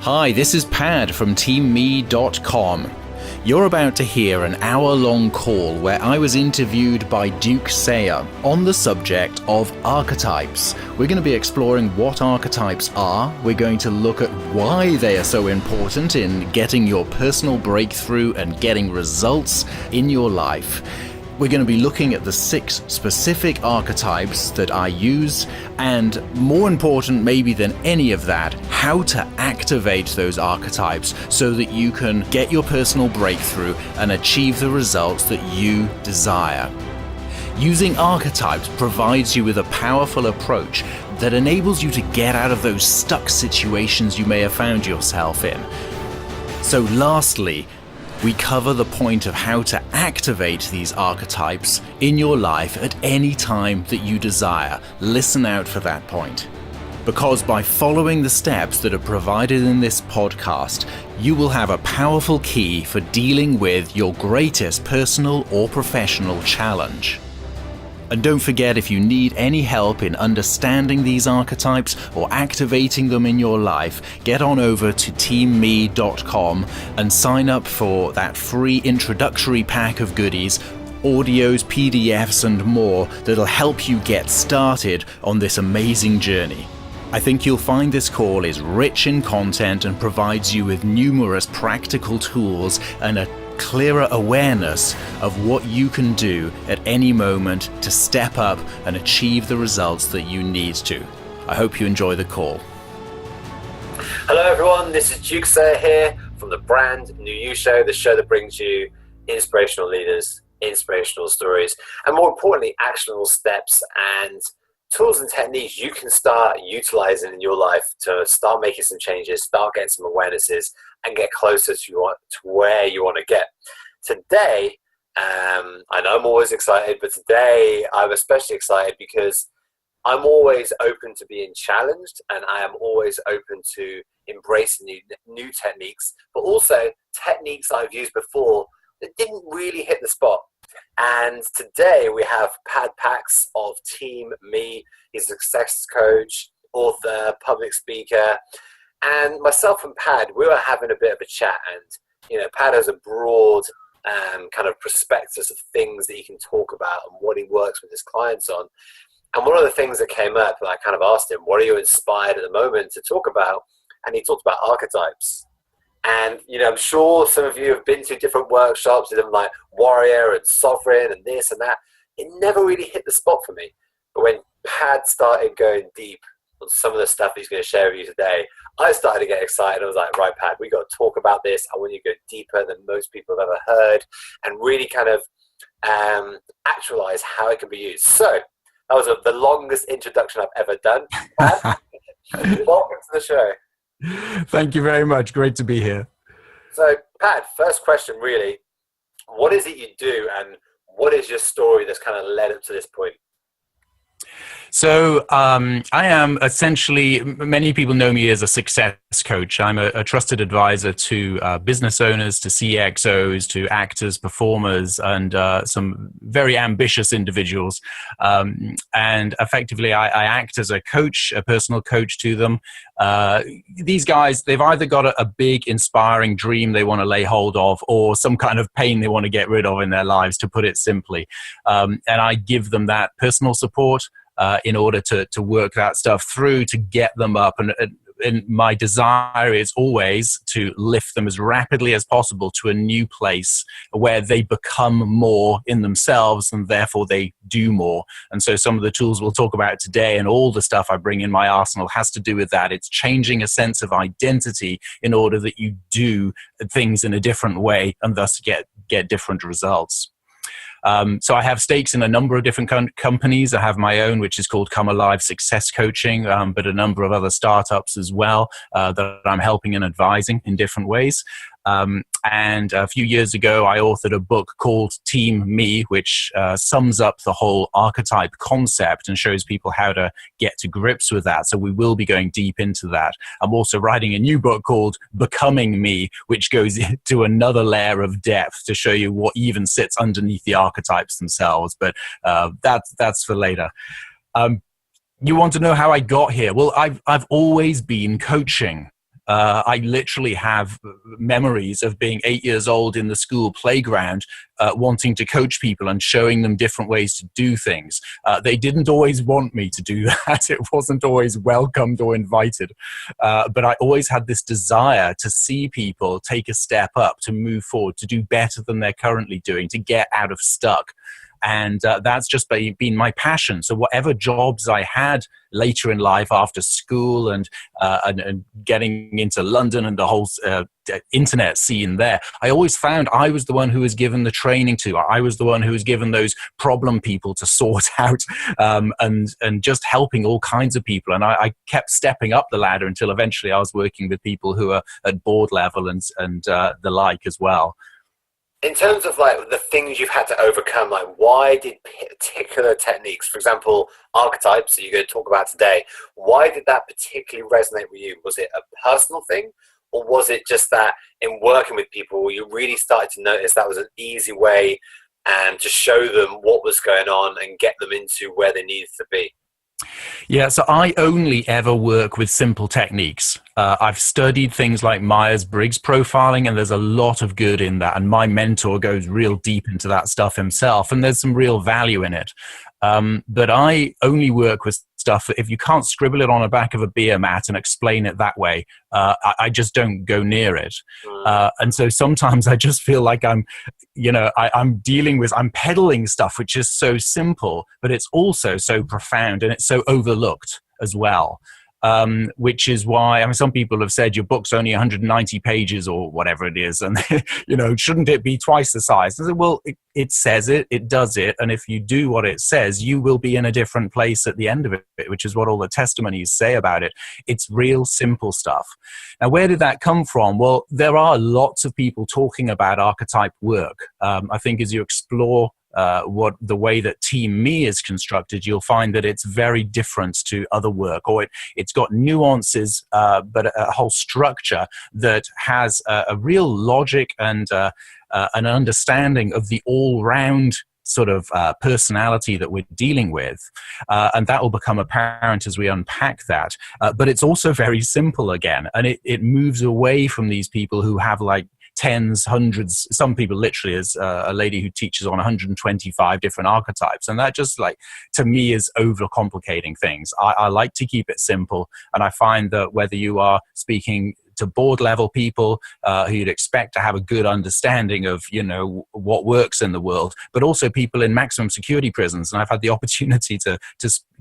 Hi, this is Pad from TeamMe.com. You're about to hear an hour-long call where I was interviewed by Duke Sayer on the subject of archetypes. We're going to be exploring what archetypes are. We're going to look at why they are so important in getting your personal breakthrough and getting results in your life. We're going to be looking at the 6 specific archetypes that I use, and more important maybe than any of that, how to activate those archetypes so that you can get your personal breakthrough and achieve the results that you desire. Using archetypes provides you with a powerful approach that enables you to get out of those stuck situations you may have found yourself in. So lastly, we cover the point of how to activate these archetypes in your life at any time that you desire. Listen out for that point. Because by following the steps that are provided in this podcast, you will have a powerful key for dealing with your greatest personal or professional challenge. And don't forget, if you need any help in understanding these archetypes or activating them in your life, get on over to teamme.com and sign up for that free introductory pack of goodies, audios, PDFs and more that'll help you get started on this amazing journey. I think you'll find this call is rich in content and provides you with numerous practical tools and a clearer awareness of what you can do at any moment to step up and achieve the results that you need to. I hope you enjoy the call. Hello everyone, this is Duke Sayer here from the brand New You Show, the show that brings you inspirational leaders, inspirational stories, and more importantly, actionable steps and tools and techniques you can start utilizing in your life to start making some changes, start getting some awarenesses, and get closer to where you want to get. Today, I know I'm always excited, but today I'm especially excited because I'm always open to being challenged, and I am always open to embracing new techniques, but also techniques I've used before that didn't really hit the spot. And today we have Pad Pax of Team Me. He's a success coach, author, public speaker, and myself and Pad, we were having a bit of a chat. And Pad has a broad kind of prospectus of things that he can talk about and what he works with his clients on. And one of the things that came up, I kind of asked him, "What are you inspired at the moment to talk about?" And he talked about archetypes. And, I'm sure some of you have been to different workshops with them, like Warrior and Sovereign and this and that. It never really hit the spot for me. But when Pad started going deep on some of the stuff he's going to share with you today, I started to get excited. I was like, right, Pad, we got to talk about this. I want you to go deeper than most people have ever heard and really kind of actualize how it can be used. So that was the longest introduction I've ever done. Pad, welcome to the show. Thank you very much. Great to be here. So, Pat, first question really, what is it you do and what is your story that's kind of led up to this point? So I am essentially, many people know me as a success coach. I'm a trusted advisor to business owners, to CXOs, to actors, performers, and some very ambitious individuals. And effectively, I act as a coach, a personal coach to them. These guys, they've either got a big, inspiring dream they want to lay hold of or some kind of pain they want to get rid of in their lives, to put it simply. And I give them that personal support in order to work that stuff through, to get them up. And my desire is always to lift them as rapidly as possible to a new place where they become more in themselves and therefore they do more. And so some of the tools we'll talk about today and all the stuff I bring in my arsenal has to do with that. It's changing a sense of identity in order that you do things in a different way and thus get different results. So I have stakes in a number of different companies. I have my own, which is called Come Alive Success Coaching, but a number of other startups as well that I'm helping and advising in different ways. And a few years ago, I authored a book called Team Me, which sums up the whole archetype concept and shows people how to get to grips with that. So we will be going deep into that. I'm also writing a new book called Becoming Me, which goes into another layer of depth to show you what even sits underneath the archetypes themselves. But that's for later. You want to know how I got here? Well, I've always been coaching. I literally have memories of being 8 years old in the school playground, wanting to coach people and showing them different ways to do things. They didn't always want me to do that. It wasn't always welcomed or invited. But I always had this desire to see people take a step up, to move forward, to do better than they're currently doing, to get out of stuck. And that's just been my passion. So whatever jobs I had later in life after school and getting into London and the whole internet scene there, I always found I was the one who was given the training to. I was the one who was given those problem people to sort out, and just helping all kinds of people. And I kept stepping up the ladder until eventually I was working with people who are at board level and the like as well. In terms of like the things you've had to overcome, like why did particular techniques, for example, archetypes that you're going to talk about today, why did that particularly resonate with you? Was it a personal thing, or was it just that in working with people, you really started to notice that was an easy way and to show them what was going on and get them into where they needed to be? Yeah, so I only ever work with simple techniques. I've studied things like Myers-Briggs profiling, and there's a lot of good in that. And my mentor goes real deep into that stuff himself, and there's some real value in it. But I only work with stuff that if you can't scribble it on the back of a beer mat and explain it that way, I just don't go near it. And so sometimes I just feel like I'm peddling stuff which is so simple, but it's also so profound and it's so overlooked as well. Which is why, I mean, some people have said your book's only 190 pages or whatever it is, and shouldn't it be twice the size? I said, well, it says it, it does it, and if you do what it says, you will be in a different place at the end of it, which is what all the testimonies say about it. It's real simple stuff. Now, where did that come from? Well, there are lots of people talking about archetype work. I think as you explore what the way that Team Me is constructed, you'll find that it's very different to other work, or it's got nuances, but a whole structure that has a real logic and an understanding of the all-round sort of personality that we're dealing with. And that will become apparent as we unpack that. But it's also very simple again, and it moves away from these people who have like tens, hundreds, some people literally, as a lady who teaches on 125 different archetypes. And that just, like, to me, is overcomplicating things. I like to keep it simple. And I find that whether you are speaking to board level people who you'd expect to have a good understanding of, what works in the world, but also people in maximum security prisons. And I've had the opportunity to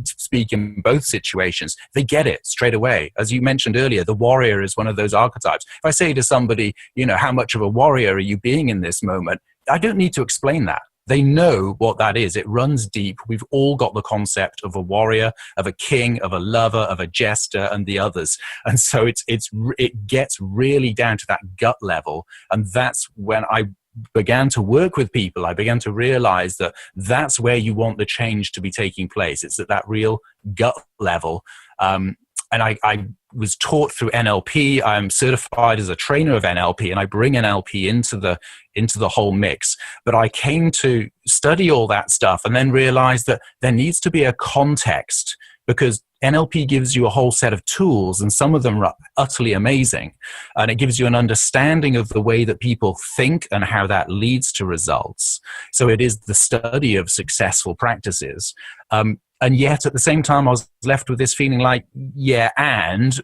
speak in both situations. They get it straight away. As you mentioned earlier, the warrior is one of those archetypes. If I say to somebody, how much of a warrior are you being in this moment? I don't need to explain that. They know what that is. It runs deep. We've all got the concept of a warrior, of a king, of a lover, of a jester, and the others. And so it gets really down to that gut level. And that's when I began to work with people. I began to realize that that's where you want the change to be taking place. It's at that real gut level. And I was taught through NLP. I'm certified as a trainer of NLP, and I bring NLP into the whole mix. But I came to study all that stuff and then realized that there needs to be a context, because NLP gives you a whole set of tools, and some of them are utterly amazing. And it gives you an understanding of the way that people think and how that leads to results. So it is the study of successful practices. And yet, at the same time, I was left with this feeling like, and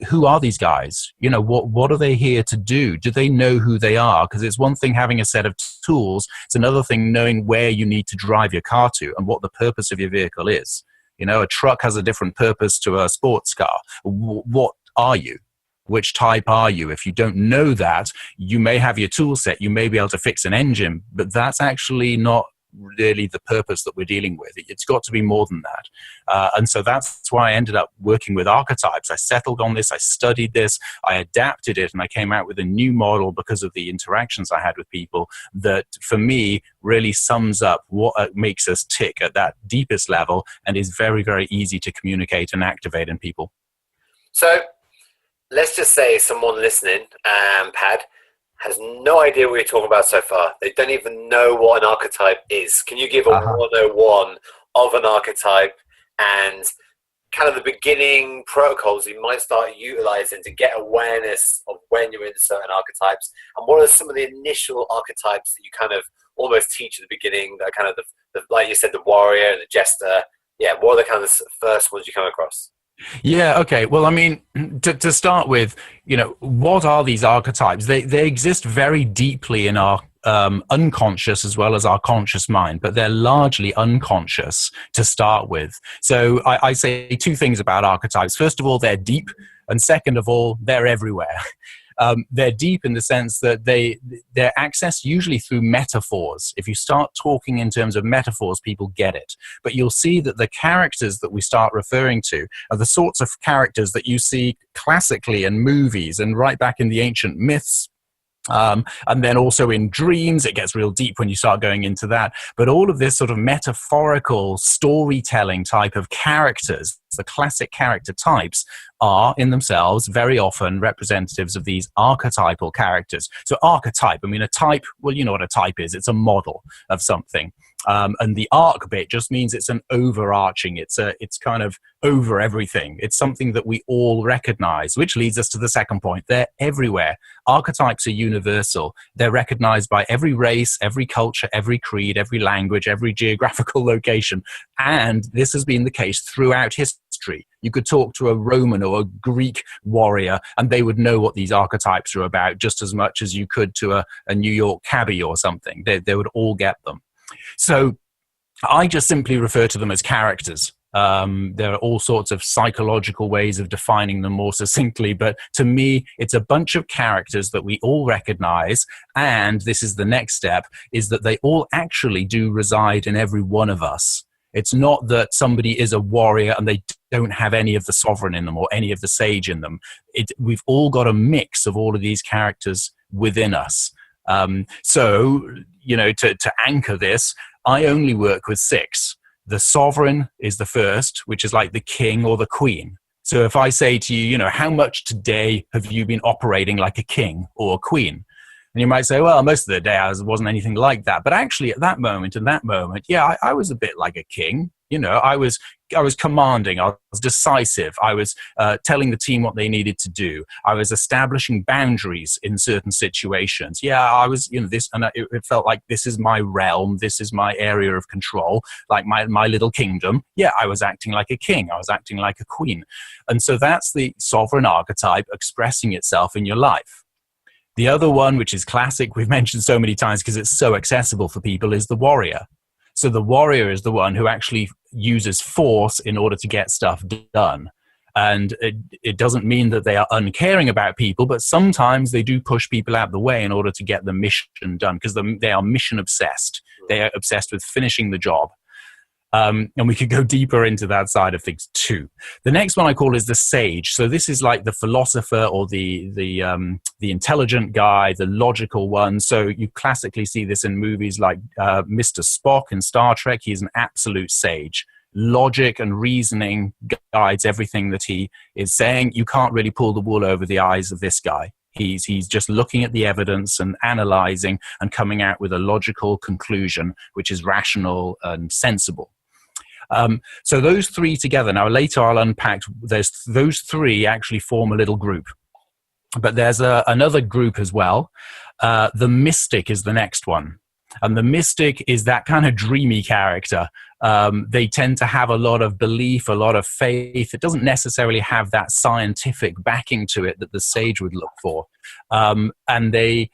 who are these guys? What are they here to do? Do they know who they are? Because it's one thing having a set of tools. It's another thing knowing where you need to drive your car to and what the purpose of your vehicle is. A truck has a different purpose to a sports car. What are you? Which type are you? If you don't know that, you may have your tool set. You may be able to fix an engine, but that's actually not really the purpose that we're dealing with. It's got to be more than that. And so that's why I ended up working with archetypes. I settled on this, I studied this, I adapted it, and I came out with a new model because of the interactions I had with people that, for me, really sums up what makes us tick at that deepest level and is very, very easy to communicate and activate in people. So let's just say someone listening, Pad, has no idea what you're talking about so far. They don't even know what an archetype is. Can you give a 101 of an archetype and kind of the beginning protocols you might start utilizing to get awareness of when you're in certain archetypes? And what are some of the initial archetypes that you kind of almost teach at the beginning, that are kind of the like you said, the warrior and the jester? Yeah, what are the kind of first ones you come across? Yeah, okay. Well, I mean, to start with, what are these archetypes? They exist very deeply in our unconscious as well as our conscious mind, but they're largely unconscious to start with. So I say two things about archetypes. First of all, they're deep, and second of all, they're everywhere. They're deep in the sense that they're accessed usually through metaphors. If you start talking in terms of metaphors, people get it. But you'll see that the characters that we start referring to are the sorts of characters that you see classically in movies and right back in the ancient myths. And then also in dreams, it gets real deep when you start going into that. But all of this sort of metaphorical storytelling type of characters, the classic character types, are in themselves very often representatives of these archetypal characters. So archetype, I mean, a type, well, you know what a type is. It's a model of something. And the arc bit just means it's an overarching, it's kind of over everything. It's something that we all recognize, which leads us to the second point. They're everywhere. Archetypes are universal. They're recognized by every race, every culture, every creed, every language, every geographical location. And this has been the case throughout history. You could talk to a Roman or a Greek warrior and they would know what these archetypes are about just as much as you could to a New York cabbie or something. They would all get them. So I just simply refer to them as characters. There are all sorts of psychological ways of defining them more succinctly, but to me, it's a bunch of characters that we all recognize, and this is the next step, is that they all actually do reside in every one of us. It's not that somebody is a warrior and they don't have any of the sovereign in them or any of the sage in them. We've all got a mix of all of these characters within us. So, to anchor this, I only work with 6. The sovereign is the first, which is like the king or the queen. So if I say to you, how much today have you been operating like a king or a queen? And you might say, well, most of the day I wasn't anything like that. But actually at that moment, yeah, I was a bit like a king. I was commanding, I was decisive, I was telling the team what they needed to do, I was establishing boundaries in certain situations. Yeah, I was, this, and it felt like this is my realm, this is my area of control, like my little kingdom. Yeah, I was acting like a king, I was acting like a queen. And so that's the sovereign archetype expressing itself in your life. The other one, which is classic, we've mentioned so many times because it's so accessible for people, is the warrior. So the warrior is the one who actually uses force in order to get stuff done. And it doesn't mean that they are uncaring about people, but sometimes they do push people out of the way in order to get the mission done because they are mission obsessed. They are obsessed with finishing the job. And we could go deeper into that side of things too. The next one I call is the sage. So this is like the philosopher or the intelligent guy, the logical one. So you classically see this in movies like Mr. Spock in Star Trek. He's an absolute sage. Logic and reasoning guides everything that he is saying. You can't really pull the wool over the eyes of this guy. He's just looking at the evidence and analyzing and coming out with a logical conclusion, which is rational and sensible. So those 3 together, now later I'll unpack, those 3 actually form a little group. But there's another group as well. The mystic is the next one. And the mystic is that kind of dreamy character. They tend to have a lot of belief, a lot of faith. It doesn't necessarily have that scientific backing to it that the sage would look for. And they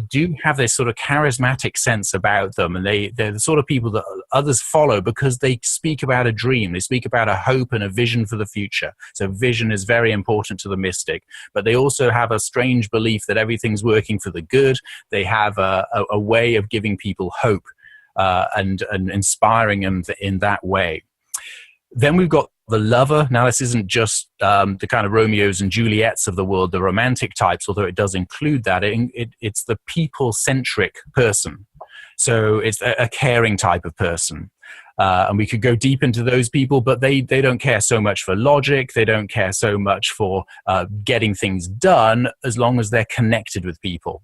do have this sort of charismatic sense about them. And they're the sort of people that others follow because they speak about a dream. They speak about a hope and a vision for the future. So vision is very important to the mystic. But they also have a strange belief that everything's working for the good. They have a way of giving people hope. And inspiring them in that way. Then we've got the lover. Now, this isn't just the kind of Romeos and Juliets of the world, the romantic types, although it does include that. It's the people-centric person. So it's a caring type of person. And we could go deep into those people, but they don't care so much for logic. They don't care so much for getting things done as long as they're connected with people.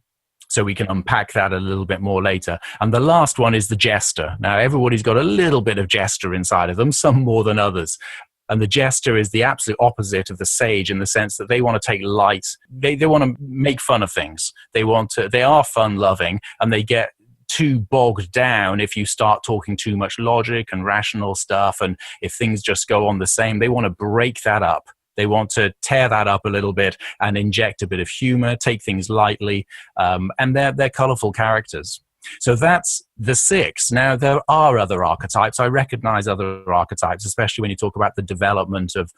So we can unpack that a little bit more later. And the last one is the jester. Now, everybody's got a little bit of jester inside of them, some more than others. And the jester is the absolute opposite of the sage in the sense that they want to take light. They want to make fun of things. They are fun loving, and they get too bogged down if you start talking too much logic and rational stuff, and if things just go on the same. They want to break that up. They want to tear that up a little bit and inject a bit of humor, take things lightly, and they're colorful characters. So that's the 6. Now, there are other archetypes. I recognize other archetypes, especially when you talk about the development of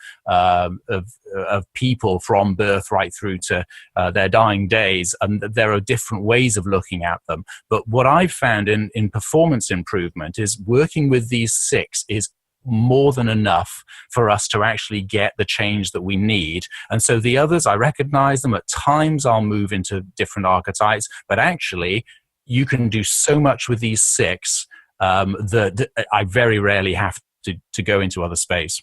people from birth right through to their dying days. And there are different ways of looking at them. But what I've found in performance improvement is working with these 6 is more than enough for us to actually get the change that we need. And so the others, I recognize them. At times I'll move into different archetypes, but actually you can do so much with these 6 that I very rarely have to go into other space.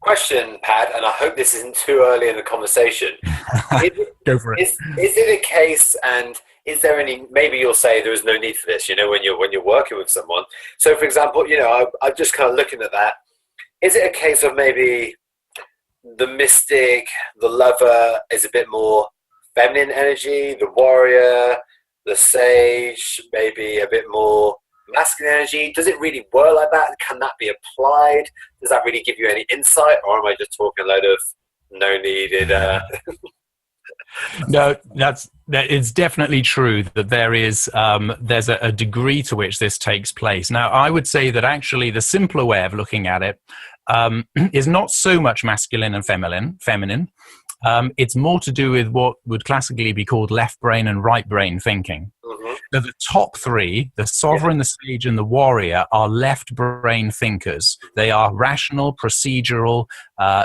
Question, Pat, and I hope this isn't too early in the conversation. Go for it. Is it a case, and is there any, maybe you'll say there is no need for this, when you're working with someone. So for example, I'm just kind of looking at that. Is it a case of maybe the mystic, the lover is a bit more feminine energy, the warrior, the sage, maybe a bit more masculine energy? Does it really work like that? Can that be applied? Does that really give you any insight, or am I just talking a load of no needed? No, it's definitely true that there's a degree to which this takes place. Now, I would say that actually the simpler way of looking at it is not so much masculine and feminine. It's more to do with what would classically be called left brain and right brain thinking. Mm-hmm. So the top 3, the sovereign, the sage, and the warrior, are left brain thinkers. They are rational, procedural,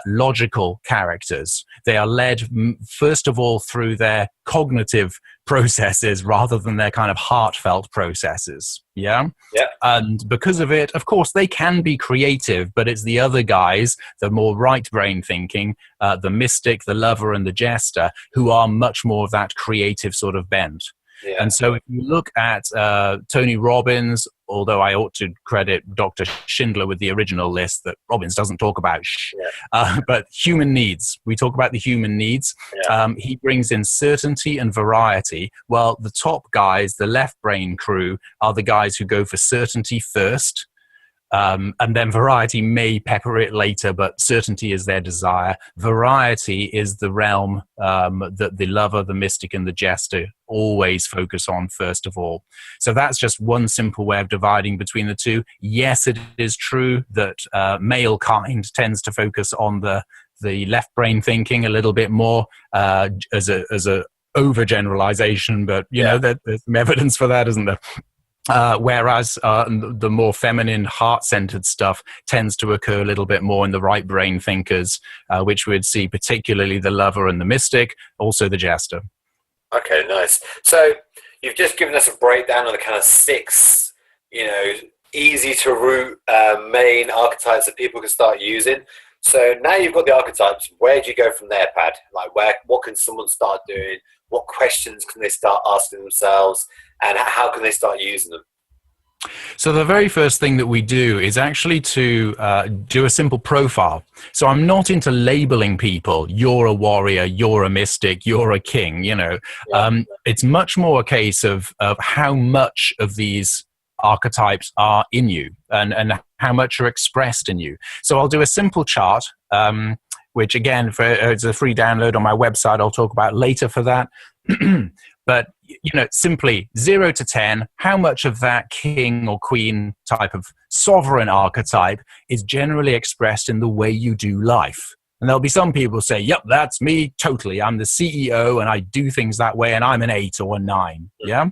logical characters. They are led, first of all, through their cognitive processes rather than their kind of heartfelt processes. Yeah. And because of it, of course, they can be creative, but it's the other guys, the more right brain thinking, the mystic, the lover, and the jester, who are much more of that creative sort of bent. Yeah. And so if you look at Tony Robbins, although I ought to credit Dr. Schindler with the original list that Robbins doesn't talk about, but human needs. We talk about the human needs. Yeah. He brings in certainty and variety. Well, the top guys, the left brain crew, are the guys who go for certainty first. And then variety may pepper it later, but certainty is their desire. Variety is the realm that the lover, the mystic, and the jester always focus on first of all. So that's just one simple way of dividing between the two. Yes, it is true that male kind tends to focus on the left brain thinking a little bit more as a overgeneralization, but there's some evidence for that, isn't there? Whereas the more feminine, heart-centered stuff tends to occur a little bit more in the right brain thinkers, which we'd see particularly the lover and the mystic, also the jester. Okay, nice. So you've just given us a breakdown of the kind of 6, easy to root main archetypes that people can start using. So now you've got the archetypes. Where do you go from there, Pat? Like, what can someone start doing? What questions can they start asking themselves, and how can they start using them? So the very first thing that we do is actually to do a simple profile. So I'm not into labeling people. You're a warrior, you're a mystic, you're a king, It's much more a case of how much of these archetypes are in you and how much are expressed in you. So I'll do a simple chart, which again, it's a free download on my website. I'll talk about later for that. But, simply 0 to 10, how much of that king or queen type of sovereign archetype is generally expressed in the way you do life? And there'll be some people who say, yep, that's me, totally. I'm the CEO and I do things that way and I'm an 8 or a 9. Yeah.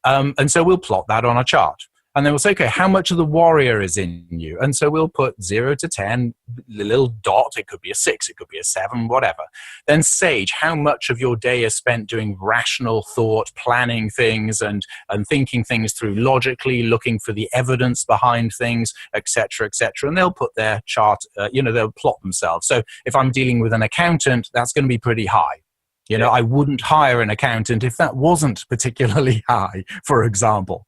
And so we'll plot that on a chart. And then we'll say, okay, how much of the warrior is in you? And so we'll put 0 to 10, the little dot. It could be a 6, it could be a 7, whatever. Then sage, how much of your day is spent doing rational thought, planning things and thinking things through logically, looking for the evidence behind things, etc., etc. And they'll put their chart, they'll plot themselves. So if I'm dealing with an accountant, that's going to be pretty high. I wouldn't hire an accountant if that wasn't particularly high, for example.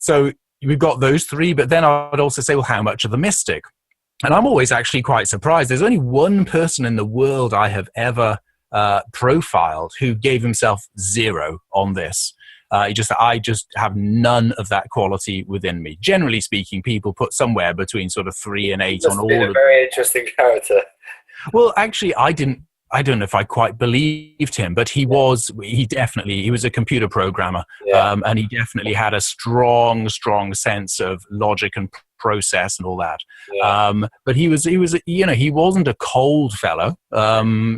So we've got those 3, but then I'd also say, well, how much of the mystic? And I'm always actually quite surprised. There's only one person in the world I have ever profiled who gave himself 0 on this. I just have none of that quality within me. Generally speaking, people put somewhere between sort of 3 and 8 on all of them. A very interesting character. Well, actually, I don't know if I quite believed him, but he was a computer programmer. And he definitely had a strong sense of logic and process and all that. But he wasn't a cold fellow.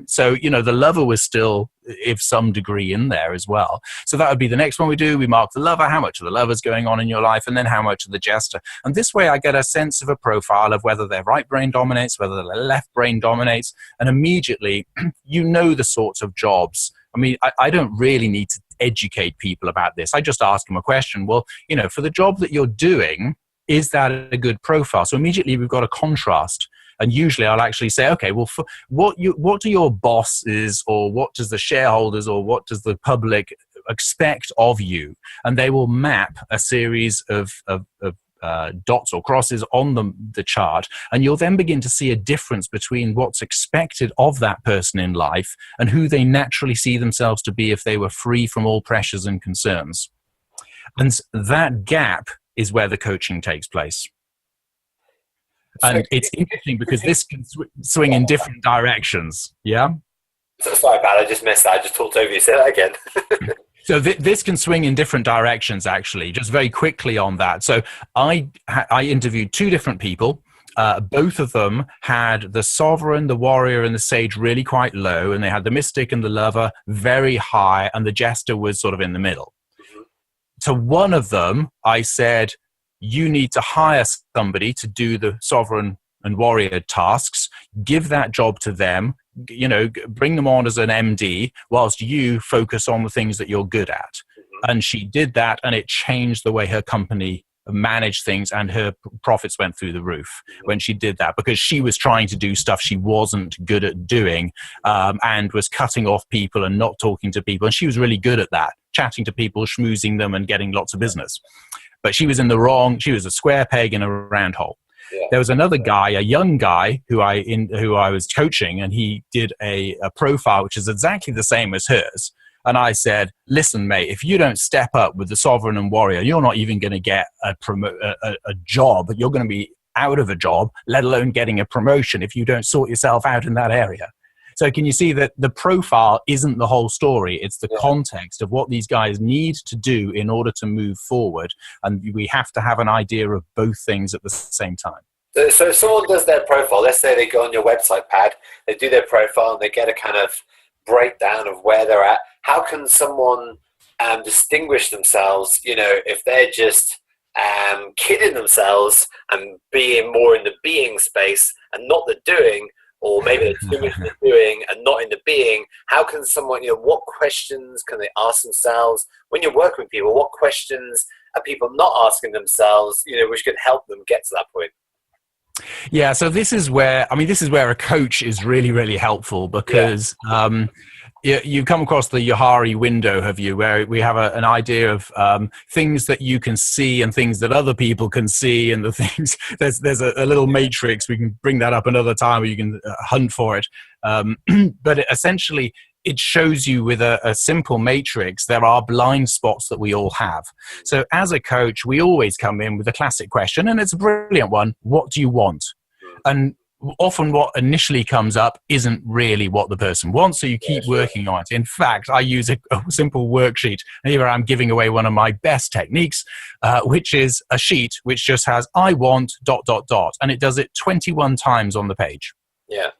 So, the lover was still, if some degree, in there as well. So that would be the next one we do. We mark the lover, how much of the lover's going on in your life, and then how much of the jester. And this way I get a sense of a profile of whether their right brain dominates, whether their left brain dominates, and immediately the sorts of jobs. I mean, I don't really need to educate people about this. I just ask them a question. Well, for the job that you're doing, is that a good profile? So immediately we've got a contrast. And usually I'll actually say, okay, well, what do your bosses, or what does the shareholders, or what does the public expect of you? And they will map a series of dots or crosses on the chart, and you'll then begin to see a difference between what's expected of that person in life and who they naturally see themselves to be if they were free from all pressures and concerns. And that gap is where the coaching takes place. And it's interesting because this can swing in different directions. Yeah? So, sorry, Pat, I just missed that. I just talked over you. Say that again. So this can swing in different directions, actually, just very quickly on that. So I interviewed 2 different people. Both of them had the sovereign, the warrior, and the sage really quite low, and they had the mystic and the lover very high, and the jester was sort of in the middle. To one of them, I said, you need to hire somebody to do the sovereign and warrior tasks, give that job to them, bring them on as an MD whilst you focus on the things that you're good at. And she did that, and it changed the way her company managed things, and her profits went through the roof when she did that, because she was trying to do stuff she wasn't good at doing, and was cutting off people and not talking to people. And she was really good at that, chatting to people, schmoozing them, and getting lots of business. But she was she was a square peg in a round hole. There was another guy, a young guy who I was coaching, and he did a profile which is exactly the same as hers. And I said, listen, mate, if you don't step up with the sovereign and warrior, you're not even going to get a job. You're going to be out of a job, let alone getting a promotion, if you don't sort yourself out in that area. So can you see that the profile isn't the whole story? It's the context of what these guys need to do in order to move forward. And we have to have an idea of both things at the same time. So if someone does their profile, let's say they go on your website, Pad, they do their profile and they get a kind of breakdown of where they're at. How can someone distinguish themselves, if they're just kidding themselves and being more in the being space and not the doing? Or maybe they're too much in the doing and not in the being. How can someone, what questions can they ask themselves? When you're working with people, what questions are people not asking themselves, which could help them get to that point? Yeah, so this is where a coach is really, really helpful, because you've come across the Yohari window, have you, where we have an idea of things that you can see and things that other people can see, and the things, there's a little matrix. We can bring that up another time where you can hunt for it. But essentially, it shows you with a simple matrix, there are blind spots that we all have. So as a coach, we always come in with a classic question, and it's a brilliant one. What do you want? And often what initially comes up isn't really what the person wants, so you keep working on it. In fact, I use a simple worksheet. Here I'm giving away one of my best techniques, which is a sheet which just has I want ... and it does it 21 times on the page. Yeah.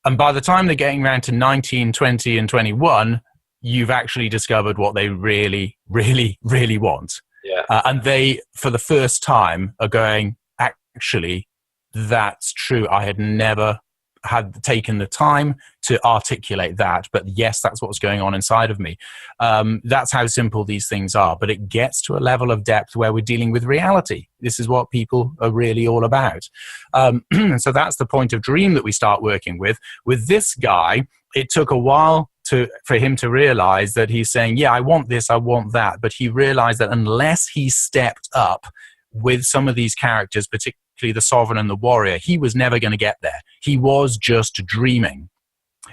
And by the time they're getting around to 19, 20, and 21, you've actually discovered what they really, really, really want. Yeah. And they, for the first time, are going, actually, that's true. I had never had taken the time to articulate that, but yes, that's what's going on inside of me. That's how simple these things are, but it gets to a level of depth where we're dealing with reality. This is what people are really all about. So that's the point of dream that we start working with. With this guy, it took a while for him to realize that he's saying, yeah, I want this, I want that. But he realized that unless he stepped up with some of these characters, particularly basically the sovereign and the warrior, he was never going to get there. He was just dreaming.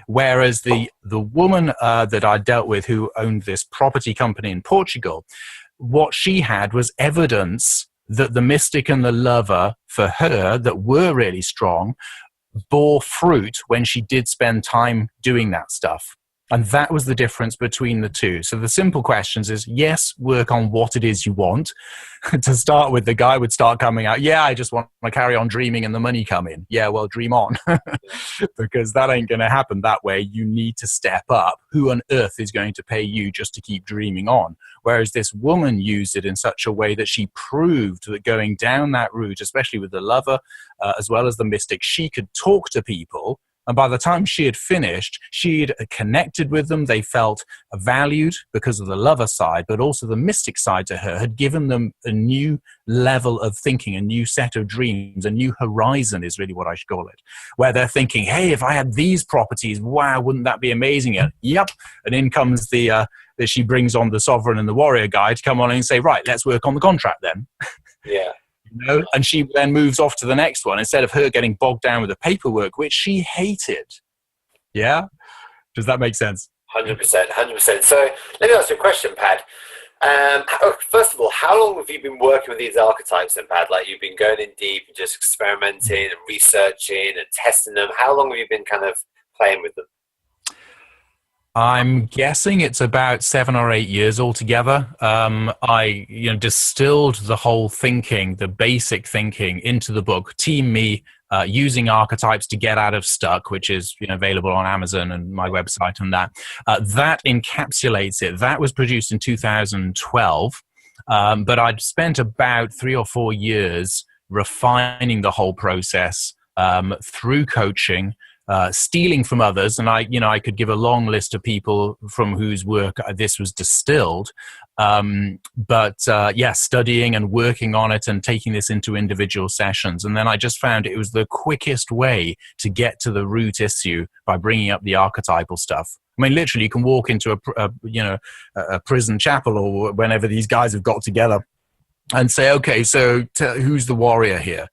Whereas the woman that I dealt with, who owned this property company in Portugal, what she had was evidence that the mystic and the lover for her that were really strong bore fruit when she did spend time doing that stuff. And that was the difference between the two. So the simple questions is, yes, work on what it is you want. To start with, the guy would start coming out, yeah, I just want to carry on dreaming and the money come in. Yeah, well, dream on. Because that ain't going to happen that way. You need to step up. Who on earth is going to pay you just to keep dreaming on? Whereas this woman used it in such a way that she proved that going down that route, especially with the lover, as well as the mystic, she could talk to people. And by the time she had finished, she'd connected with them. They felt valued because of the lover side, but also the mystic side to her had given them a new level of thinking, a new set of dreams, a new horizon is really what I should call it, where they're thinking, hey, if I had these properties, wow, wouldn't that be amazing? And yep. And in comes that she brings on the sovereign and the warrior guy to come on and say, right, let's work on the contract then. Yeah. You know? And she then moves off to the next one instead of her getting bogged down with the paperwork, which she hated. Yeah? Does that make sense? 100%. So let me ask you a question, Pad. First of all, how long have you been working with these archetypes then, Pad? Like, you've been going in deep and just experimenting and researching and testing them. How long have you been kind of playing with them? I'm guessing it's about 7 or 8 years altogether. I distilled the whole thinking, the basic thinking, into the book Team Me, using archetypes to get out of stuck, which is available on Amazon and my website and that. That encapsulates it. That was produced in 2012, but I'd spent about 3 or 4 years refining the whole process through coaching, stealing from others, and I could give a long list of people from whose work this was distilled. Studying and working on it and taking this into individual sessions, and then I just found it was the quickest way to get to the root issue by bringing up the archetypal stuff. I mean, literally, you can walk into a prison chapel or whenever these guys have got together and say, okay, so who's the warrior here?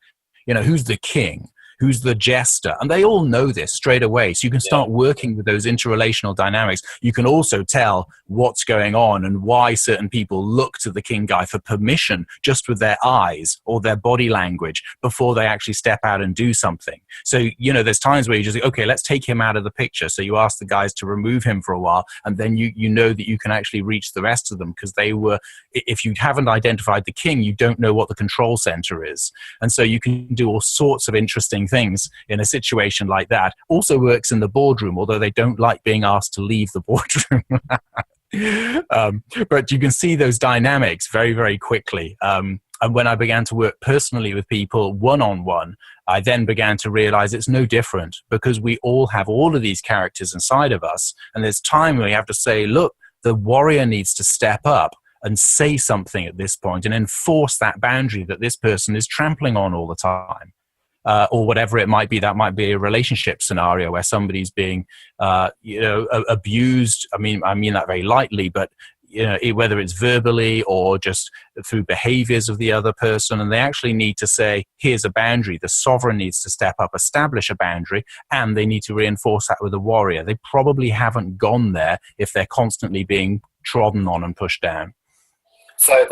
Who's the king? Who's the jester? And they all know this straight away. So you can start working with those interrelational dynamics. You can also tell what's going on and why certain people look to the king guy for permission just with their eyes or their body language before they actually step out and do something. So, there's times where you just think, okay, let's take him out of the picture. So you ask the guys to remove him for a while, and then you know that you can actually reach the rest of them because they were, if you haven't identified the king, you don't know what the control center is. And so you can do all sorts of interesting things in a situation like that. Also works in the boardroom, although they don't like being asked to leave the boardroom. But you can see those dynamics very, very quickly. And when I began to work personally with people one-on-one, I then began to realize it's no different because we all have all of these characters inside of us. And there's time where you have to say, look, the warrior needs to step up and say something at this point and enforce that boundary that this person is trampling on all the time. Or whatever it might be. That might be a relationship scenario where somebody's being, abused. I mean that very lightly, but whether it's verbally or just through behaviors of the other person, and they actually need to say, here's a boundary. The sovereign needs to step up, establish a boundary, and they need to reinforce that with a warrior. They probably haven't gone there if they're constantly being trodden on and pushed down. So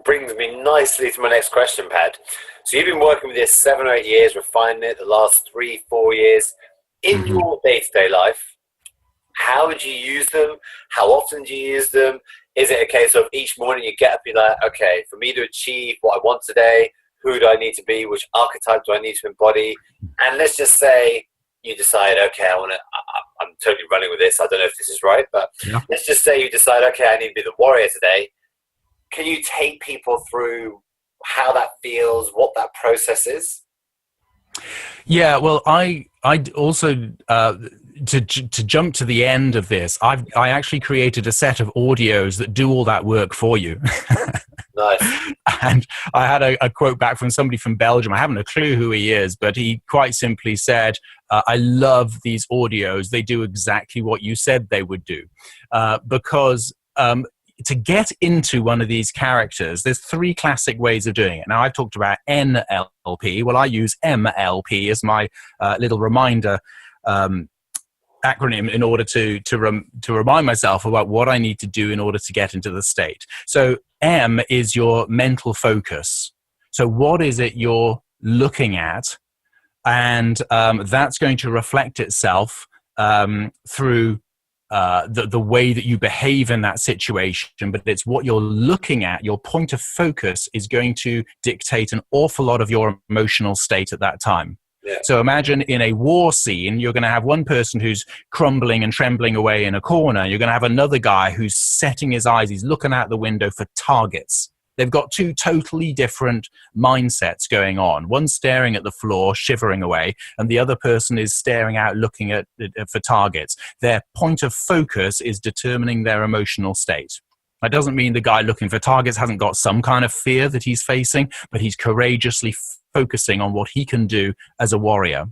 brings me nicely to my next question, Pad. So you've been working with this 7 or 8 years, refining it the last 3-4 years. In your day-to-day life, how would you use them? How often do you use them? Is it a case of each morning you get up and you're like, okay, for me to achieve what I want today, who do I need to be? Which archetype do I need to embody? And let's just say you decide, okay, I'm totally running with this. I don't know if this is right, but let's just say you decide, okay, I need to be the warrior today. Can you take people through how that feels, what that process is? Yeah, well, I also, to jump to the end of this, I actually created a set of audios that do all that work for you. Nice. And I had a quote back from somebody from Belgium. I haven't a clue who he is, but he quite simply said, I love these audios. They do exactly what you said they would do. Because to get into one of these characters, there's 3 classic ways of doing it. Now, I've talked about NLP. Well, I use MLP as my little reminder acronym in order to remind myself about what I need to do in order to get into the state. So M is your mental focus. So what is it you're looking at? And that's going to reflect itself through the way that you behave in that situation, but it's what you're looking at. Your point of focus is going to dictate an awful lot of your emotional state at that time. Yeah. So imagine in a war scene, you're going to have one person who's crumbling and trembling away in a corner. You're going to have another guy who's setting his eyes. He's looking out the window for targets. They've got 2 totally different mindsets going on. One staring at the floor, shivering away, and the other person is staring out, looking at for targets. Their point of focus is determining their emotional state. That doesn't mean the guy looking for targets hasn't got some kind of fear that he's facing, but he's courageously focusing on what he can do as a warrior.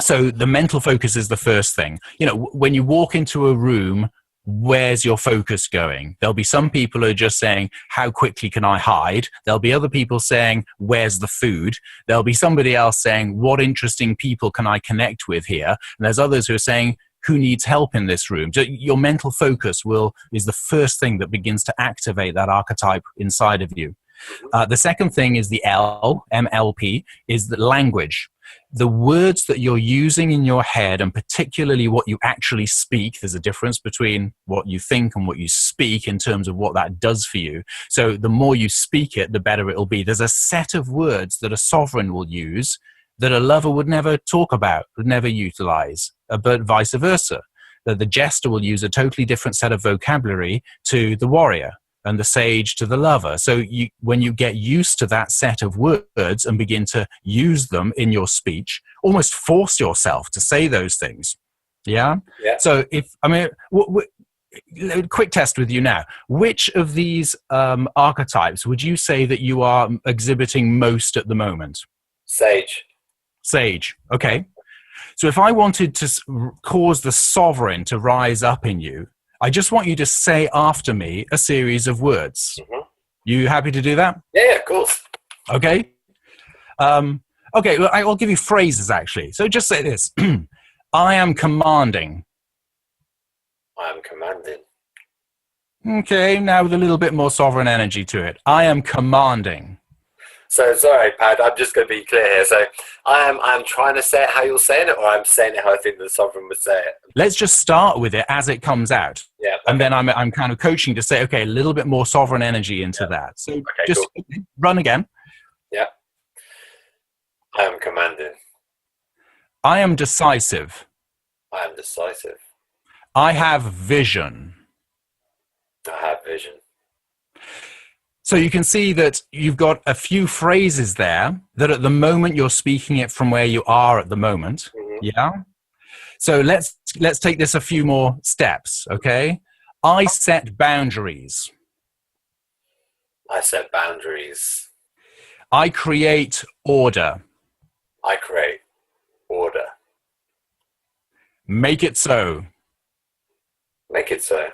So the mental focus is the first thing. You know, when you walk into a room, where's your focus going? There'll be some people who are just saying, how quickly can I hide? There'll be other people saying, where's the food? There'll be somebody else saying, what interesting people can I connect with here? And there's others who are saying, who needs help in this room? So your mental focus is the first thing that begins to activate that archetype inside of you. The second thing is the L, MLP, is the language. The words that you're using in your head, and particularly what you actually speak, there's a difference between what you think and what you speak in terms of what that does for you. So the more you speak it, the better it'll be. There's a set of words that a sovereign will use that a lover would never talk about, would never utilize, but vice versa. The jester will use a totally different set of vocabulary to the warrior, and the sage to the lover. So when you get used to that set of words and begin to use them in your speech, almost force yourself to say those things. Yeah? So quick test with you now. Which of these archetypes would you say that you are exhibiting most at the moment? Sage. Sage. Okay. So if I wanted to cause the sovereign to rise up in you, I just want you to say after me a series of words. Mm-hmm. You happy to do that? Yeah, of course. Okay. Okay, well, I'll give you phrases, actually. So just say this. I am commanding. I am commanding. Okay, now with a little bit more sovereign energy to it. I am commanding. So, sorry, Pad, I'm just going to be clear here. So, I'm trying to say it how you're saying it, or I'm saying it how I think the sovereign would say it? Let's just start with it as it comes out. Yeah. Okay. And then I'm kind of coaching to say, okay, a little bit more sovereign energy into that. So just run again. Yeah. I am commanding. I am decisive. I am decisive. I have vision. I have vision. So you can see that you've got a few phrases there that at the moment you're speaking it from where you are at the moment. Mm-hmm. Yeah. So let's take this a few more steps. Okay. I set boundaries. I set boundaries. I create order. I create order. Make it so. Make it so.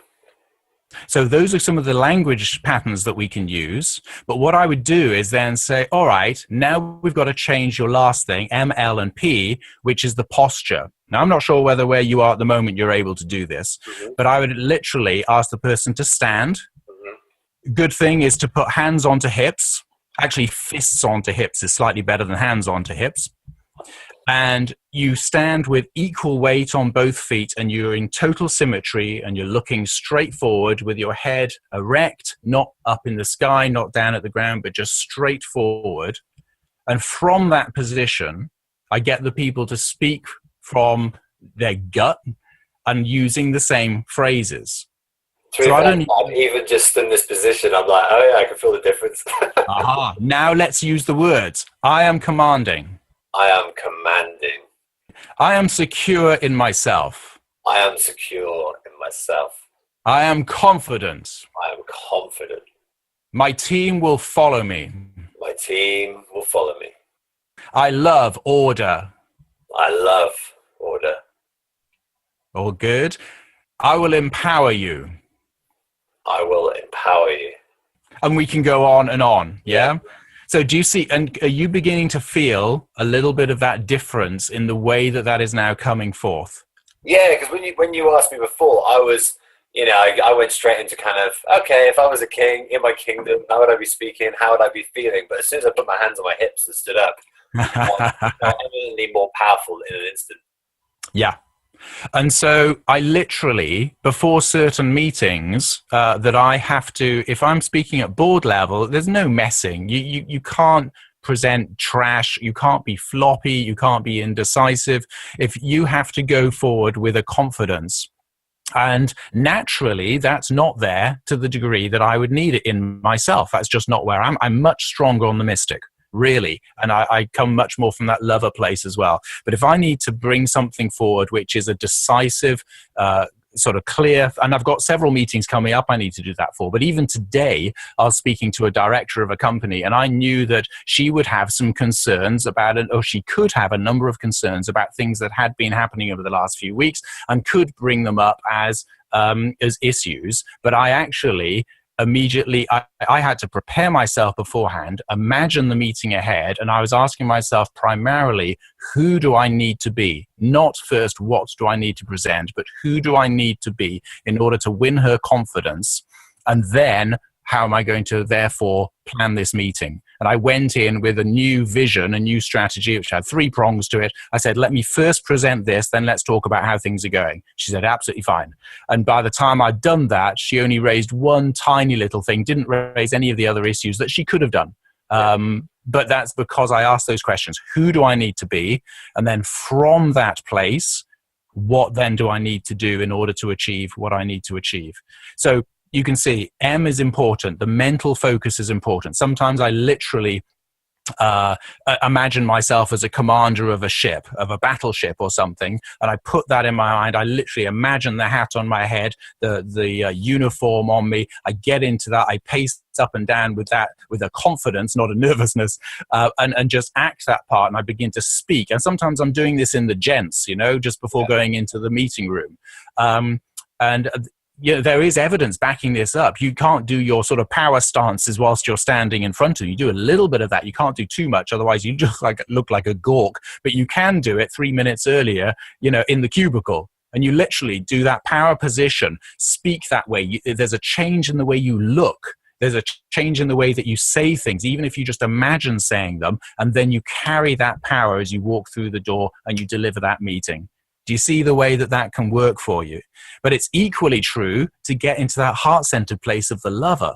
So those are some of the language patterns that we can use. But what I would do is then say, all right, now we've got to change your last thing, M, L, and P, which is the posture. Now, I'm not sure where you are at the moment you're able to do this, but I would literally ask the person to stand. Good thing is to put hands onto hips. Actually, fists onto hips is slightly better than hands onto hips. And you stand with equal weight on both feet, and you're in total symmetry, and you're looking straight forward with your head erect, not up in the sky, not down at the ground, but just straight forward. And from that position, I get the people to speak from their gut and using the same phrases. So I don't even just in this position, I'm like, oh yeah, I can feel the difference. Aha. Now let's use the words. I am commanding. I am commanding. I am secure in myself. I am secure in myself. I am confident. I am confident. My team will follow me. My team will follow me. I love order. I love order. All good. I will empower you. I will empower you. And we can go on and on. Yeah. So do you see, and are you beginning to feel a little bit of that difference in the way that that is now coming forth? Yeah, because when you asked me before, I was, I went straight into kind of, okay, if I was a king in my kingdom, how would I be speaking? How would I be feeling? But as soon as I put my hands on my hips and stood up, I'm eminently more powerful in an instant. Yeah. And so I literally, before certain meetings that I have to, if I'm speaking at board level, there's no messing. You can't present trash. You can't be floppy. You can't be indecisive. If you have to go forward with a confidence. And naturally, that's not there to the degree that I would need it in myself. That's just not where I'm much stronger on the mystic. Really. And I come much more from that lover place as well. But if I need to bring something forward, which is a decisive, sort of clear, and I've got several meetings coming up I need to do that for. But even today, I was speaking to a director of a company, and I knew that she would have some concerns about it, or she could have a number of concerns about things that had been happening over the last few weeks and could bring them up as issues. But I actually immediately, I had to prepare myself beforehand, imagine the meeting ahead, and I was asking myself primarily, who do I need to be? Not first, what do I need to present, but who do I need to be in order to win her confidence? And then, how am I going to therefore plan this meeting? And I went in with a new vision, a new strategy, which had 3 prongs to it. I said, let me first present this, then let's talk about how things are going. She said, absolutely fine. And by the time I'd done that, she only raised one tiny little thing, didn't raise any of the other issues that she could have done. But that's because I asked those questions. Who do I need to be? And then from that place, what then do I need to do in order to achieve what I need to achieve? So you can see M is important. The mental focus is important. Sometimes I literally imagine myself as a commander of a ship, of a battleship or something, and I put that in my mind. I literally imagine the hat on my head, the uniform on me. I get into that. I pace up and down with that, with a confidence, not a nervousness, and just act that part. And I begin to speak. And sometimes I'm doing this in the gents, just before going into the meeting room. There is evidence backing this up. You can't do your sort of power stances whilst you're standing in front of you. You do a little bit of that. You can't do too much. Otherwise, you just look like a gawk. But you can do it 3 minutes earlier, in the cubicle. And you literally do that power position, speak that way. There's a change in the way you look. There's a change in the way that you say things, even if you just imagine saying them. And then you carry that power as you walk through the door and you deliver that meeting. Do you see the way that that can work for you? But it's equally true to get into that heart-centered place of the lover,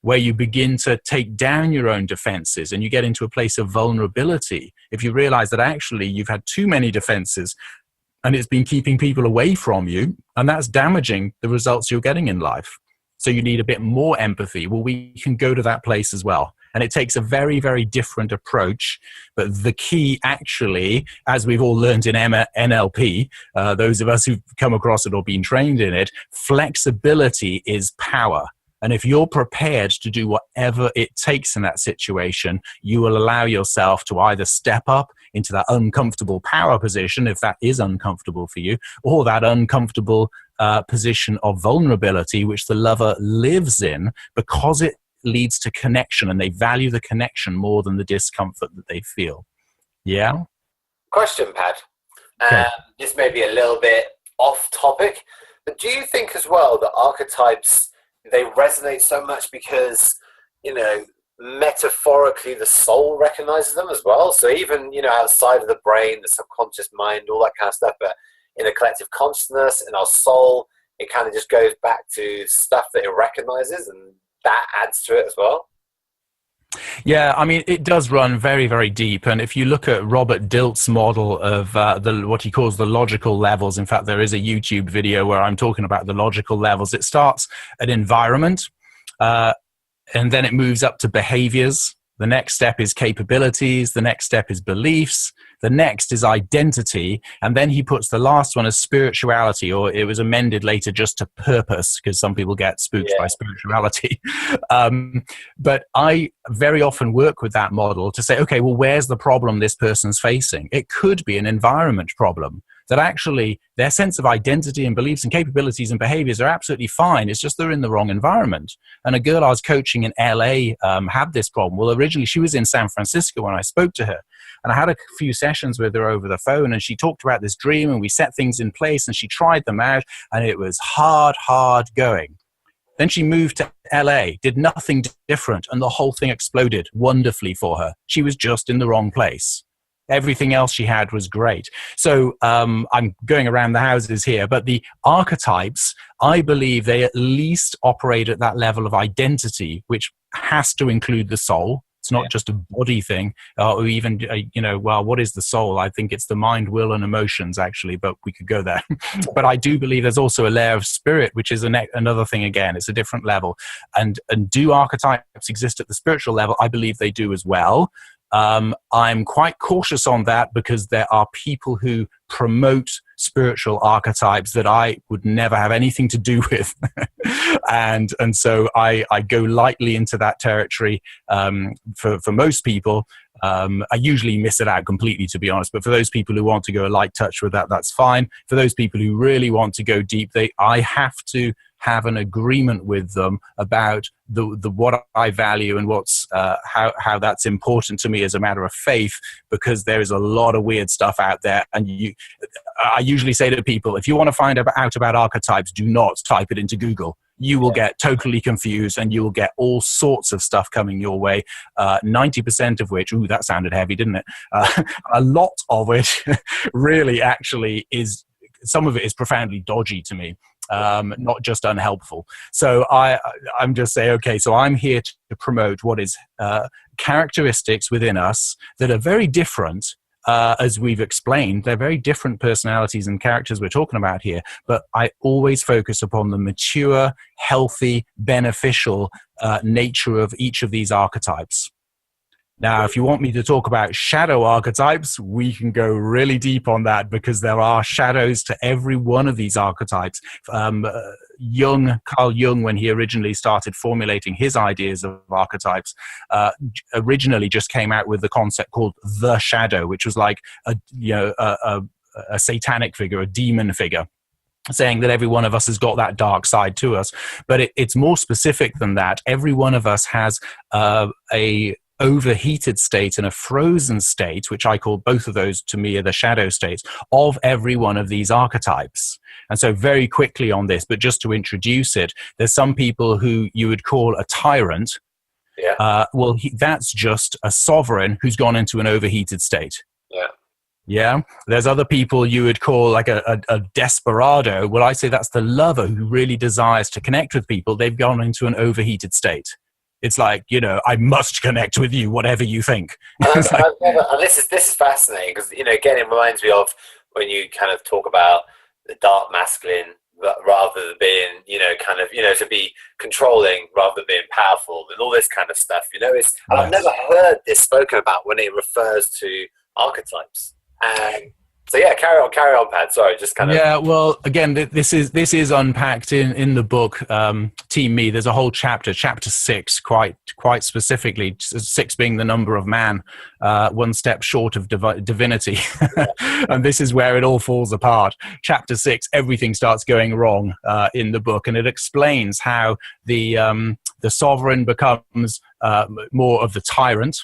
where you begin to take down your own defenses and you get into a place of vulnerability. If you realize that actually you've had too many defenses and it's been keeping people away from you, and that's damaging the results you're getting in life. So you need a bit more empathy. Well, we can go to that place as well. And it takes a very, very different approach. But the key actually, as we've all learned in NLP, those of us who've come across it or been trained in it, flexibility is power. And if you're prepared to do whatever it takes in that situation, you will allow yourself to either step up into that uncomfortable power position, if that is uncomfortable for you, or that uncomfortable position of vulnerability, which the lover lives in, because it leads to connection, and they value the connection more than the discomfort that they feel. Yeah? Question, Pat. Okay. This may be a little bit off topic, but do you think as well that archetypes, they resonate so much because, metaphorically the soul recognizes them as well? So even, outside of the brain, the subconscious mind, all that kind of stuff, but in a collective consciousness, in our soul, it kind of just goes back to stuff that it recognizes, and that adds to it as well. Yeah, I mean, it does run very, very deep. And if you look at Robert Dilt's model of what he calls the logical levels, in fact, there is a YouTube video where I'm talking about the logical levels. It starts at environment, and then it moves up to behaviors. The next step is capabilities. The next step is beliefs. The next is identity. And then he puts the last one as spirituality, or it was amended later just to purpose, because some people get spooked by spirituality. But I very often work with that model to say, okay, well, where's the problem this person's facing? It could be an environment problem. that actually their sense of identity and beliefs and capabilities and behaviors are absolutely fine. It's just they're in the wrong environment. And a girl I was coaching in LA had this problem. Well, originally she was in San Francisco when I spoke to her. And I had a few sessions with her over the phone, and she talked about this dream, and we set things in place, and she tried them out, and it was hard going. Then she moved to LA, did nothing different, and the whole thing exploded wonderfully for her. She was just in the wrong place. Everything else she had was great. So I'm going around the houses here, but the archetypes, I believe they at least operate at that level of identity, which has to include the soul. It's not just a body thing, or even, well, what is the soul? I think it's the mind, will, and emotions, actually, but we could go there. But I do believe there's also a layer of spirit, which is another thing again. It's a different level. And do archetypes exist at the spiritual level? I believe they do as well. I'm quite cautious on that because there are people who promote spiritual archetypes that I would never have anything to do with. and so I go lightly into that territory. For most people, I usually miss it out completely, to be honest. But for those people who want to go a light touch with that, that's fine. For those people who really want to go deep, I have to have an agreement with them about the what I value and what's how that's important to me as a matter of faith, because there is a lot of weird stuff out there. And I usually say to people, if you want to find out about archetypes, do not type it into Google. You will get totally confused, and you will get all sorts of stuff coming your way, 90% of which, ooh, that sounded heavy, didn't it? A lot of it really actually is, some of it is profoundly dodgy to me. Not just unhelpful. So I'm just saying, okay, so I'm here to promote what is characteristics within us that are very different, as we've explained. They're very different personalities and characters we're talking about here, but I always focus upon the mature, healthy, beneficial nature of each of these archetypes. Now, if you want me to talk about shadow archetypes, we can go really deep on that, because there are shadows to every one of these archetypes. Carl Jung, when he originally started formulating his ideas of archetypes, originally just came out with the concept called the shadow, which was like a satanic figure, a demon figure, saying that every one of us has got that dark side to us. But it's more specific than that. Every one of us has a overheated state and a frozen state, which I call, both of those to me are the shadow states of every one of these archetypes. And so very quickly on this, but just to introduce it, there's some people who you would call a tyrant. That's just a sovereign who's gone into an overheated state. Yeah. There's other people you would call like a desperado. Well, I say that's the lover who really desires to connect with people. They've gone into an overheated state. It's like, I must connect with you, whatever you think. And this is fascinating, because, again, it reminds me of when you kind of talk about the dark masculine, rather than being, to be controlling rather than being powerful, and all this kind of stuff. And I've never heard this spoken about when it refers to archetypes. And so yeah, carry on, Pat. Sorry, just kind of. Yeah, well, again, this is unpacked in the book, Team Me. There's a whole chapter 6, quite specifically, 6 being the number of man, one step short of divinity, and this is where it all falls apart. Chapter 6, everything starts going wrong in the book, and it explains how the sovereign becomes more of the tyrant.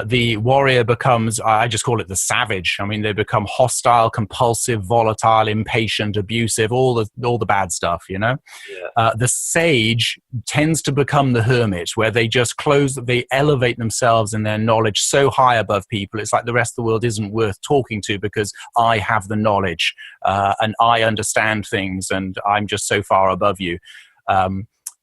The warrior becomes, I just call it the savage. I mean, they become hostile, compulsive, volatile, impatient, abusive, all the bad stuff, The sage tends to become the hermit, where they just they elevate themselves in their knowledge so high above people. It's like the rest of the world isn't worth talking to, because I have the knowledge and I understand things, and I'm just so far above you.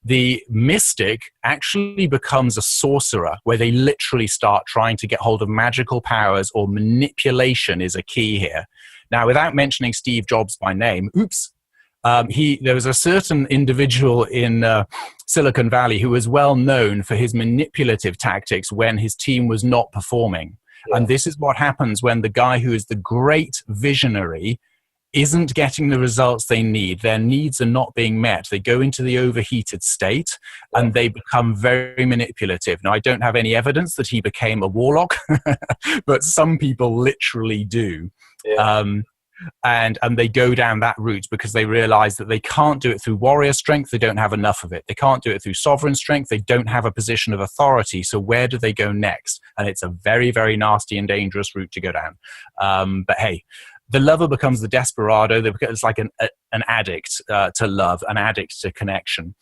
The mystic actually becomes a sorcerer, where they literally start trying to get hold of magical powers, or manipulation is a key here. Now, without mentioning Steve Jobs by name, there was a certain individual in Silicon Valley who was well known for his manipulative tactics when his team was not performing. Yeah. And this is what happens when the guy who is the great visionary isn't getting the results they need. Their needs are not being met. They go into the overheated state, and they become very manipulative. Now, I don't have any evidence that he became a warlock, but some people literally do. Yeah. and they go down that route because they realize that they can't do it through warrior strength. They don't have enough of it. They can't do it through sovereign strength. They don't have a position of authority. So where do they go next? And it's a very, very nasty and dangerous route to go down. But hey, the lover becomes the desperado. It's like an addict to love, an addict to connection.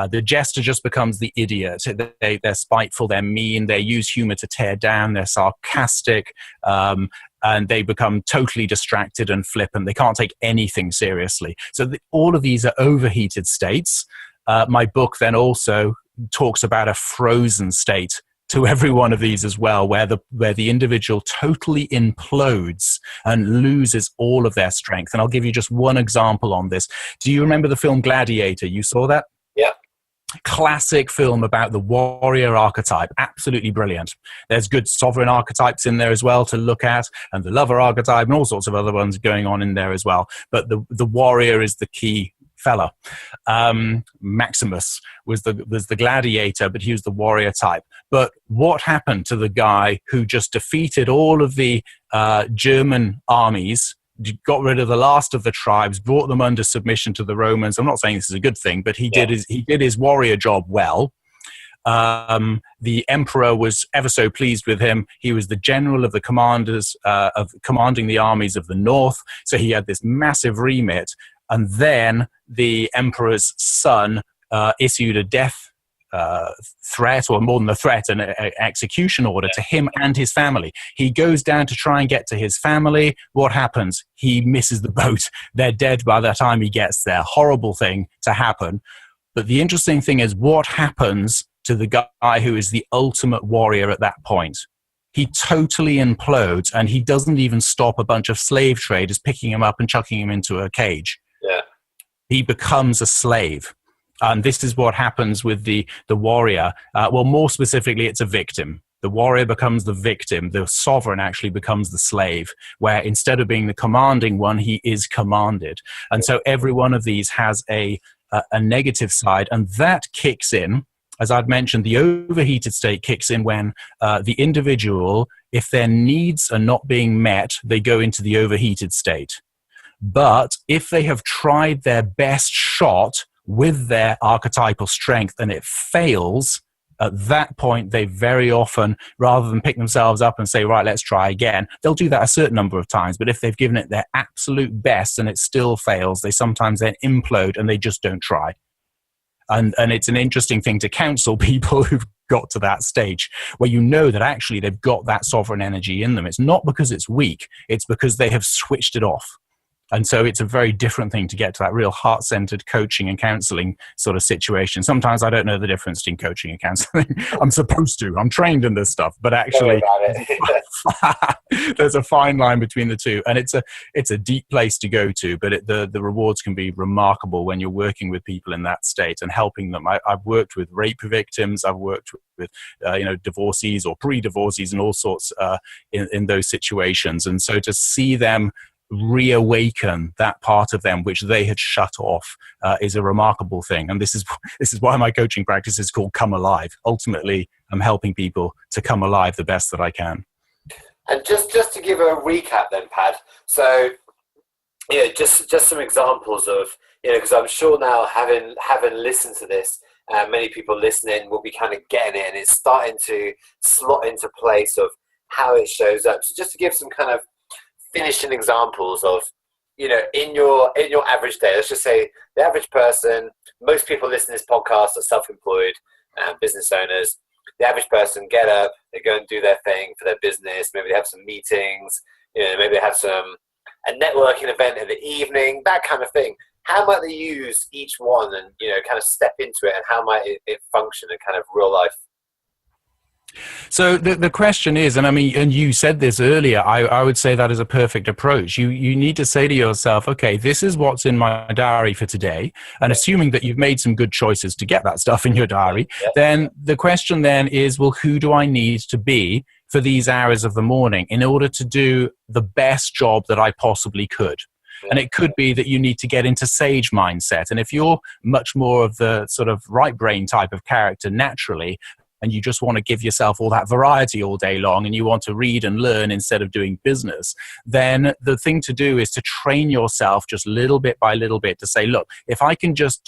The jester just becomes the idiot. They're spiteful, they're mean, they use humor to tear down, they're sarcastic, and they become totally distracted and flippant. They can't take anything seriously. So all of these are overheated states. My book then also talks about a frozen state to every one of these as well, where the individual totally implodes and loses all of their strength. And I'll give you just one example on this. Do you remember the film Gladiator? You saw that? Yeah. Classic film about the warrior archetype. Absolutely brilliant. There's good sovereign archetypes in there as well to look at, and the lover archetype and all sorts of other ones going on in there as well. But the warrior is the key fella. Maximus was the gladiator, but he was the warrior type. But what happened to the guy who just defeated all of the German armies, got rid of the last of the tribes, brought them under submission to the Romans? I'm not saying this is a good thing, but he did his warrior job well. The emperor was ever so pleased with him. He was the general of the commanders of commanding the armies of the north, so he had this massive remit. And then the emperor's son issued a death threat, or more than a threat, an execution order to him and his family. He goes down to try and get to his family. What happens? He misses the boat. They're dead by the time he gets there. Horrible thing to happen. But the interesting thing is, what happens to the guy who is the ultimate warrior at that point? He totally implodes, and he doesn't even stop a bunch of slave traders picking him up and chucking him into a cage. Yeah. He becomes a slave. And this is what happens with the warrior. Well, more specifically, it's a victim. The warrior becomes the victim. The sovereign actually becomes the slave, where instead of being the commanding one, he is commanded. And so every one of these has a negative side, and that kicks in. As I'd mentioned, the overheated state kicks in when the individual, if their needs are not being met, they go into the overheated state. But if they have tried their best shot with their archetypal strength and it fails, at that point, they very often, rather than pick themselves up and say, right, let's try again, they'll do that a certain number of times. But if they've given it their absolute best and it still fails, they sometimes then implode and they just don't try. And it's an interesting thing to counsel people who've got to that stage where you know that actually they've got that sovereign energy in them. It's not because it's weak, it's because they have switched it off. And so it's a very different thing to get to that real heart-centered coaching and counseling sort of situation. Sometimes I don't know the difference between coaching and counseling. I'm supposed to. I'm trained in this stuff. But actually, there's a fine line between the two. And it's a deep place to go to, but the rewards can be remarkable when you're working with people in that state and helping them. I've worked with rape victims. I've worked with divorcees or pre-divorcees and all sorts in those situations. And so to see them reawaken that part of them which they had shut off is a remarkable thing. And this is why my coaching practice is called Come Alive. Ultimately, I'm helping people to come alive the best that I can. And just to give a recap then, Pad, so just some examples of, because I'm sure now having listened to this, many people listening will be kind of getting it, and it's starting to slot into place of how it shows up. So just to give some kind of finishing examples of, in your average day, let's just say the average person, most people listening to this podcast are self-employed business owners. The average person get up, they go and do their thing for their business. Maybe they have some meetings, maybe they have a networking event in the evening, that kind of thing. How might they use each one and, kind of step into it, and how might it function in kind of real life? So the question is, and you said this earlier, I would say that is a perfect approach. You need to say to yourself, okay, this is what's in my diary for today. And assuming that you've made some good choices to get that stuff in your diary, then the question then is, well, who do I need to be for these hours of the morning in order to do the best job that I possibly could? And it could be that you need to get into sage mindset. And if you're much more of the sort of right brain type of character naturally, and you just want to give yourself all that variety all day long, and you want to read and learn instead of doing business, then the thing to do is to train yourself just little bit by little bit to say, look, if I can just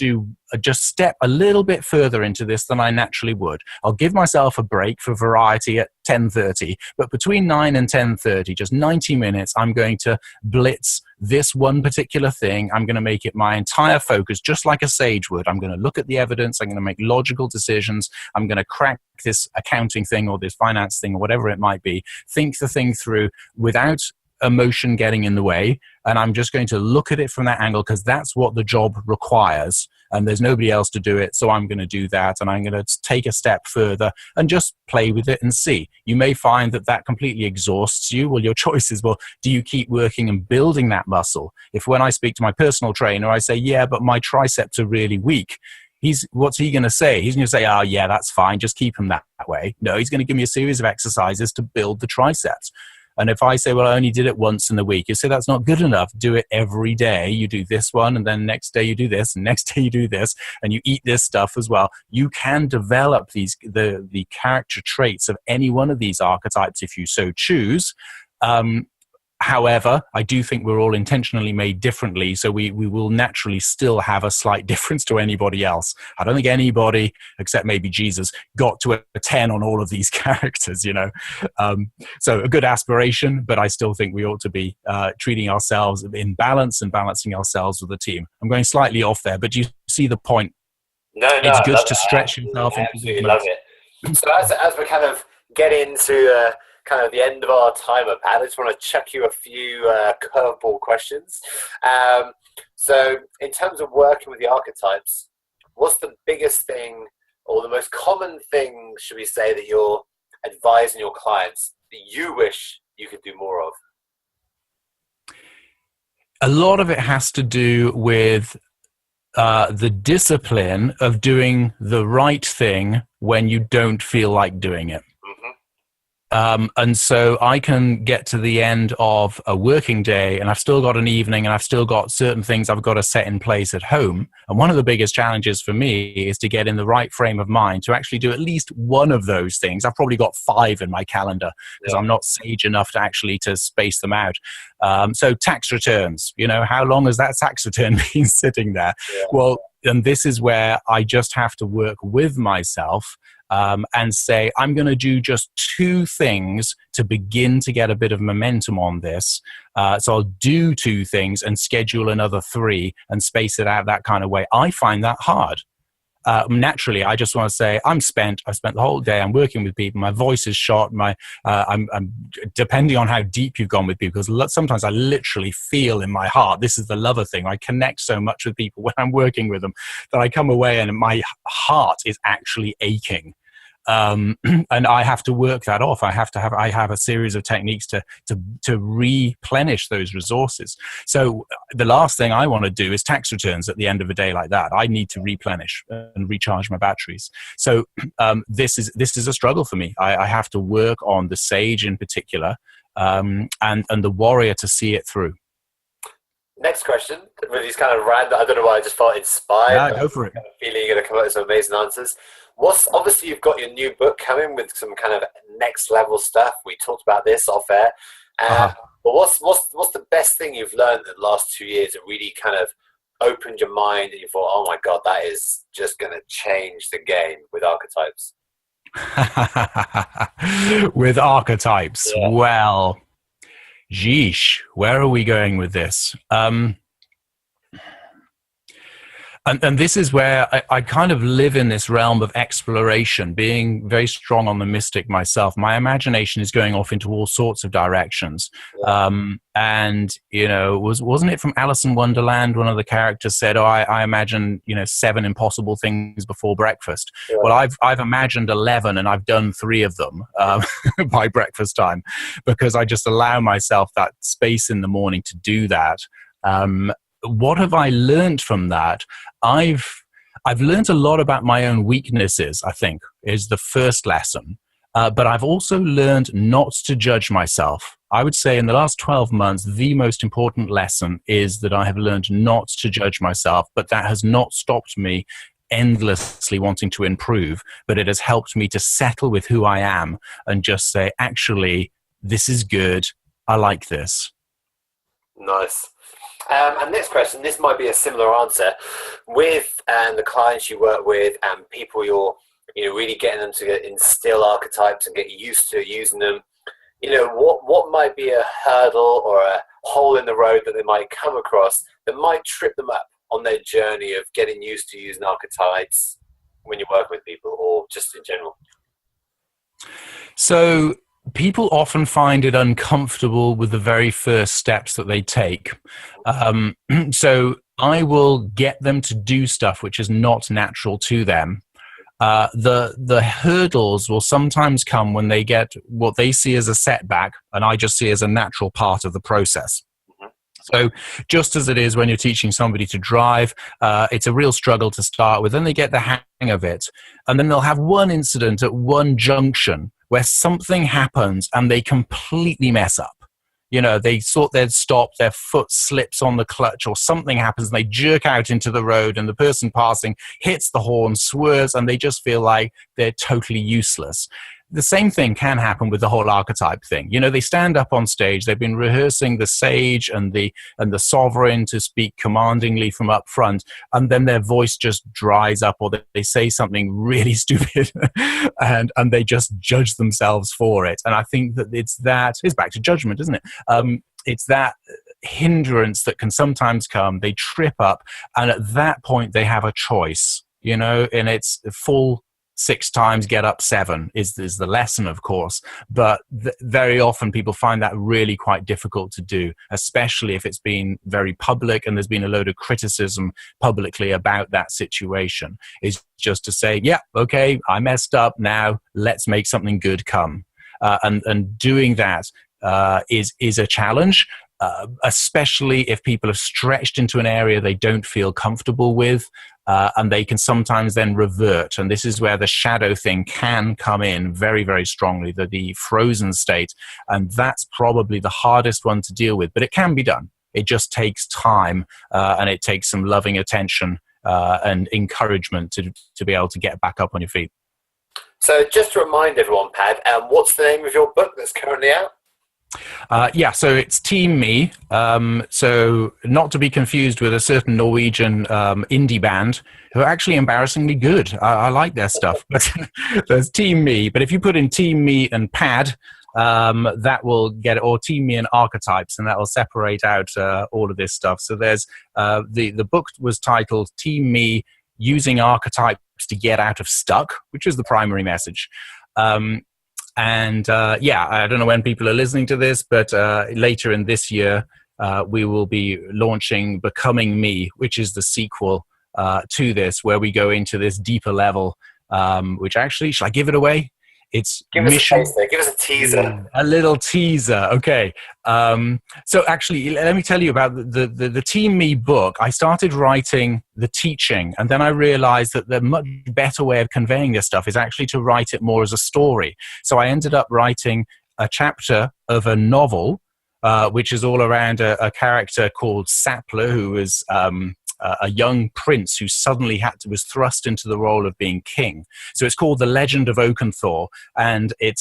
step a little bit further into this than I naturally would, I'll give myself a break for variety at 10:30, but between 9 and 10:30, just 90 minutes, I'm going to blitz this one particular thing. I'm going to make it my entire focus, just like a sage would. I'm going to look at the evidence. I'm going to make logical decisions. I'm going to crack this accounting thing or this finance thing or whatever it might be, think the thing through without emotion getting in the way. And I'm just going to look at it from that angle because that's what the job requires. And there's nobody else to do it. So I'm going to do that. And I'm going to take a step further and just play with it and see. You may find that that completely exhausts you. Well, your choice is, well, do you keep working and building that muscle? If when I speak to my personal trainer, I say, yeah, but my triceps are really weak. What's he going to say? He's going to say, oh, yeah, that's fine. Just keep them that way. No, he's going to give me a series of exercises to build the triceps. And if I say, well, I only did it once in the week, you say that's not good enough. Do it every day. You do this one, and then next day you do this, and next day you do this, and you eat this stuff as well. You can develop the character traits of any one of these archetypes if you so choose. However, I do think we're all intentionally made differently, so we will naturally still have a slight difference to anybody else. I don't think anybody, except maybe Jesus, got to a 10 on all of these characters, you know. So a good aspiration, but I still think we ought to be treating ourselves in balance and balancing ourselves with the team. I'm going slightly off there, but you see the point. No, it's good to stretch yourself. I absolutely love it. So as we kind of get into kind of the end of our timer, Pat, I just want to chuck you a few curveball questions. So in terms of working with the archetypes, what's the biggest thing or the most common thing, should we say, that you're advising your clients that you wish you could do more of? A lot of it has to do with the discipline of doing the right thing when you don't feel like doing it. And so I can get to the end of a working day and I've still got an evening and I've still got certain things I've got to set in place at home. And one of the biggest challenges for me is to get in the right frame of mind to actually do at least one of those things. I've probably got 5 in my calendar because I'm not sage enough to actually to space them out. So tax returns, you know, how long has that tax return been sitting there? Yeah. Well, and this is where I just have to work with myself and say, I'm going to do just 2 things to begin to get a bit of momentum on this. So I'll do 2 things and schedule another 3 and space it out that kind of way. I find that hard. Naturally, I just want to say, I've spent the whole day, I'm working with people, my voice is shot, I'm depending on how deep you've gone with people, because sometimes I literally feel in my heart, this is the lover thing, I connect so much with people when I'm working with them that I come away and my heart is actually aching. And I have to work that off. I have a series of techniques to replenish those resources. So the last thing I want to do is tax returns at the end of a day like that. I need to replenish and recharge my batteries. So this is a struggle for me. I have to work on the sage in particular, and the warrior to see it through. Next question, with these kind of random, I don't know why I just felt inspired. Yeah, go for it. Kind of feeling you're going to come up with some amazing answers. Obviously you've got your new book coming with some kind of next level stuff. We talked about this off air. But what's the best thing you've learned in the last 2 years that really kind of opened your mind and you thought, oh my God, that is just going to change the game with archetypes? With archetypes, yeah. Well, geesh, where are we going with this? And this is where I kind of live in this realm of exploration, being very strong on the mystic myself. My imagination is going off into all sorts of directions. Yeah. And, you know, wasn't it from Alice in Wonderland? One of the characters said, oh, I imagine, 7 impossible things before breakfast. Yeah. Well, I've imagined 11 and I've done 3 of them by breakfast time, because I just allow myself that space in the morning to do that. What have I learned from that? I've learned a lot about my own weaknesses, I think, is the first lesson. But I've also learned not to judge myself. I would say in the last 12 months, the most important lesson is that I have learned not to judge myself, but that has not stopped me endlessly wanting to improve, but it has helped me to settle with who I am and just say, actually, this is good. I like this. Nice. And next question, this might be a similar answer. With the clients you work with and people you're really getting them to instill archetypes and get used to using them, what might be a hurdle or a hole in the road that they might come across that might trip them up on their journey of getting used to using archetypes when you're working with people, or just in general? So people often find it uncomfortable with the very first steps that they take. So I will get them to do stuff which is not natural to them. The hurdles will sometimes come when they get what they see as a setback, and I just see as a natural part of the process. So just as it is when you're teaching somebody to drive, it's a real struggle to start with. Then they get the hang of it. And then they'll have one incident at one junction where something happens and they completely mess up. They thought they'd stop, their foot slips on the clutch or something happens and they jerk out into the road and the person passing hits the horn, swerves, and they just feel like they're totally useless. The same thing can happen with the whole archetype thing. They stand up on stage, they've been rehearsing the sage and the sovereign to speak commandingly from up front, and then their voice just dries up, or they say something really stupid and they just judge themselves for it. And I think that it's back to judgment, isn't it? It's that hindrance that can sometimes come, they trip up, and at that point they have a choice, and it's full 6 times, get up 7 is the lesson, of course. But very often people find that really quite difficult to do, especially if it's been very public and there's been a load of criticism publicly about that situation. Is just to say, yeah, okay, I messed up, now let's make something good come. And doing that is a challenge. Especially if people have stretched into an area they don't feel comfortable with, and they can sometimes then revert. And this is where the shadow thing can come in very, very strongly, the frozen state. And that's probably the hardest one to deal with, but it can be done. It just takes time, and it takes some loving attention and encouragement to be able to get back up on your feet. So just to remind everyone, Pad, what's the name of your book that's currently out? So it's Team Me. So not to be confused with a certain Norwegian indie band who are actually embarrassingly good. I like their stuff, but there's Team Me. But if you put in Team Me and Pad, that will get it, or Team Me and Archetypes, and that will separate out all of this stuff. So there's the book was titled Team Me, Using Archetypes to Get Out of Stuck, which is the primary message. I don't know when people are listening to this, but later in this year, we will be launching Becoming Me, which is the sequel to this, where we go into this deeper level, which actually, shall I give it away? It's Give us a taster. Give us a teaser. A little teaser. Okay. So actually, let me tell you about the Team Me book. I started writing the teaching, and then I realized that the much better way of conveying this stuff is actually to write it more as a story. So I ended up writing a chapter of a novel, which is all around a character called Sappler, who is a young prince who suddenly was thrust into the role of being king. So it's called The Legend of Oakenthor, and it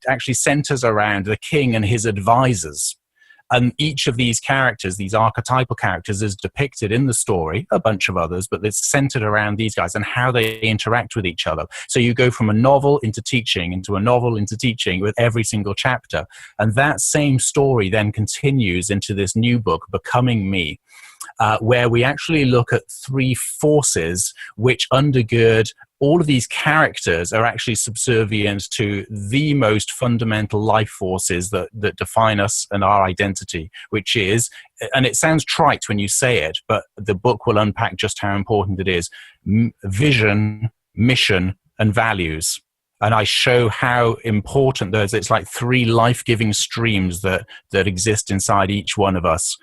actually centers around the king and his advisors. And each of these characters, these archetypal characters, is depicted in the story, a bunch of others, but it's centered around these guys and how they interact with each other. So you go from a novel into teaching, into a novel into teaching with every single chapter. And that same story then continues into this new book, Becoming Me, where we actually look at 3 forces which undergird all of these characters are actually subservient to the most fundamental life forces that define us and our identity, which is, and it sounds trite when you say it, but the book will unpack just how important it is, vision, mission, and values. And I show how important those, it's like 3 life-giving streams that exist inside each one of us.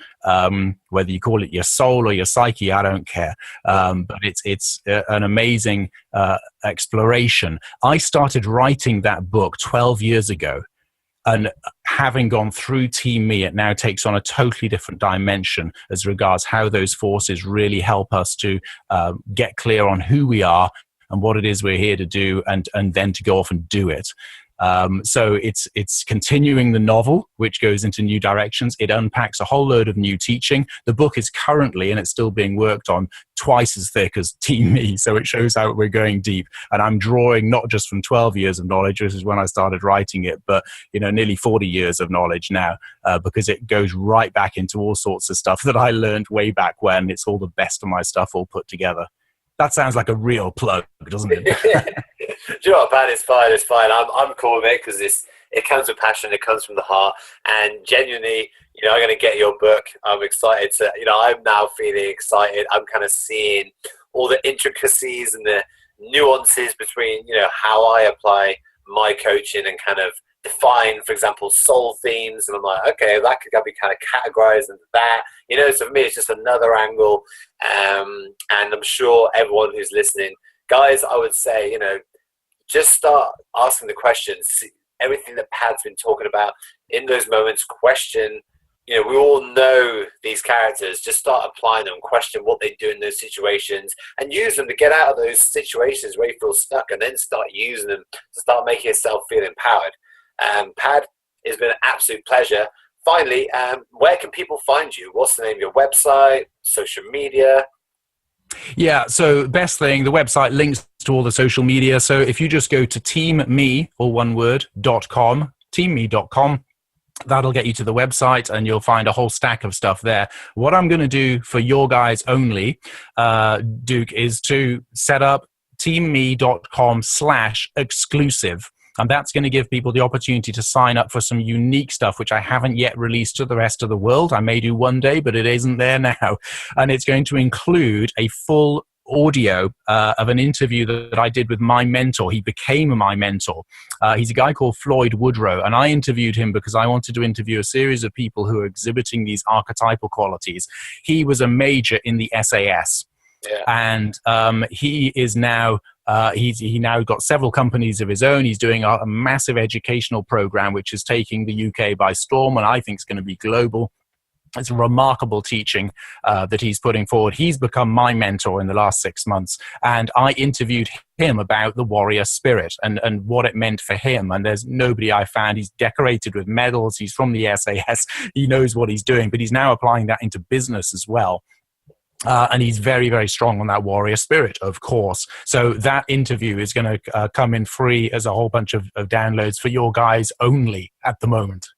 Whether you call it your soul or your psyche, I don't care. But it's an amazing exploration. I started writing that book 12 years ago. And having gone through Team Me, it now takes on a totally different dimension as regards how those forces really help us to get clear on who we are and what it is we're here to do, and then to go off and do it. So it's continuing the novel, which goes into new directions. It unpacks a whole load of new teaching. The book is currently, and it's still being worked on, twice as thick as Team Me. So it shows how we're going deep. And I'm drawing not just from 12 years of knowledge, which is when I started writing it, but nearly 40 years of knowledge now, because it goes right back into all sorts of stuff that I learned way back when. It's all the best of my stuff all put together. That sounds like a real plug, doesn't it? Do you know what, Pat? It's fine. It's fine. I'm cool with it because it comes with passion. It comes from the heart. And genuinely, I'm going to get your book. I'm excited to, I'm now feeling excited. I'm kind of seeing all the intricacies and the nuances between, how I apply my coaching and kind of define, for example, soul themes. And I'm like, okay, that could be kind of categorized into that. So for me, it's just another angle. And I'm sure everyone who's listening, guys, I would say, just start asking the questions. Everything that Pad's been talking about in those moments, question. We all know these characters. Just start applying them, question what they do in those situations, and use them to get out of those situations where you feel stuck, and then start using them to start making yourself feel empowered. Pad, it's been an absolute pleasure. Finally, where can people find you? What's the name of your website, social media? Yeah, so best thing, the website links to all the social media. So if you just go to teamme, all one word, .com, teamme.com, that'll get you to the website, and you'll find a whole stack of stuff there. What I'm going to do for your guys only, Duke, is to set up teamme.com/exclusive. And that's going to give people the opportunity to sign up for some unique stuff, which I haven't yet released to the rest of the world. I may do one day, but it isn't there now. And it's going to include a full audio of an interview that I did with my mentor. He became my mentor. He's a guy called Floyd Woodrow, and I interviewed him because I wanted to interview a series of people who are exhibiting these archetypal qualities. He was a major in the SAS. Yeah. And he is now he now got several companies of his own. He's doing a massive educational program which is taking the UK by storm, and I think it's going to be global. It's remarkable teaching that he's putting forward. He's become my mentor in the last 6 months, and I interviewed him about the warrior spirit and what it meant for him. And there's nobody I found. He's decorated with medals. He's from the SAS. He knows what he's doing, but he's now applying that into business as well. And he's very, very strong on that warrior spirit, of course. So that interview is going to come in free as a whole bunch of downloads for your guys only at the moment.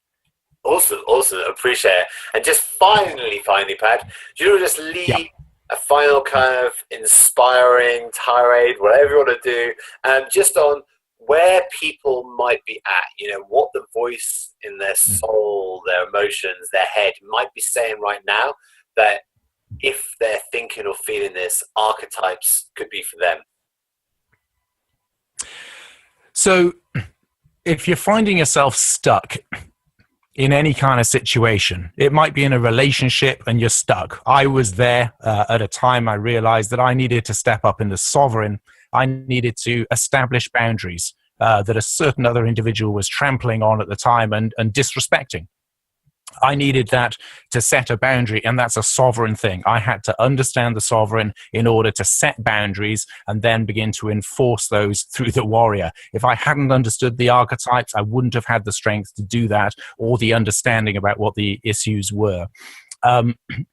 Awesome. Appreciate it. And just finally, Pat, do you just leave a final kind of inspiring tirade, whatever you want to do, just on where people might be at, what the voice in their soul, their emotions, their head might be saying right now, that if they're thinking or feeling this, archetypes could be for them. So if you're finding yourself stuck in any kind of situation, it might be in a relationship and you're stuck. I was there at a time I realized that I needed to step up in the sovereign. I needed to establish boundaries that a certain other individual was trampling on at the time and disrespecting. I needed that to set a boundary, and that's a sovereign thing. I had to understand the sovereign in order to set boundaries and then begin to enforce those through the warrior. If I hadn't understood the archetypes, I wouldn't have had the strength to do that or the understanding about what the issues were.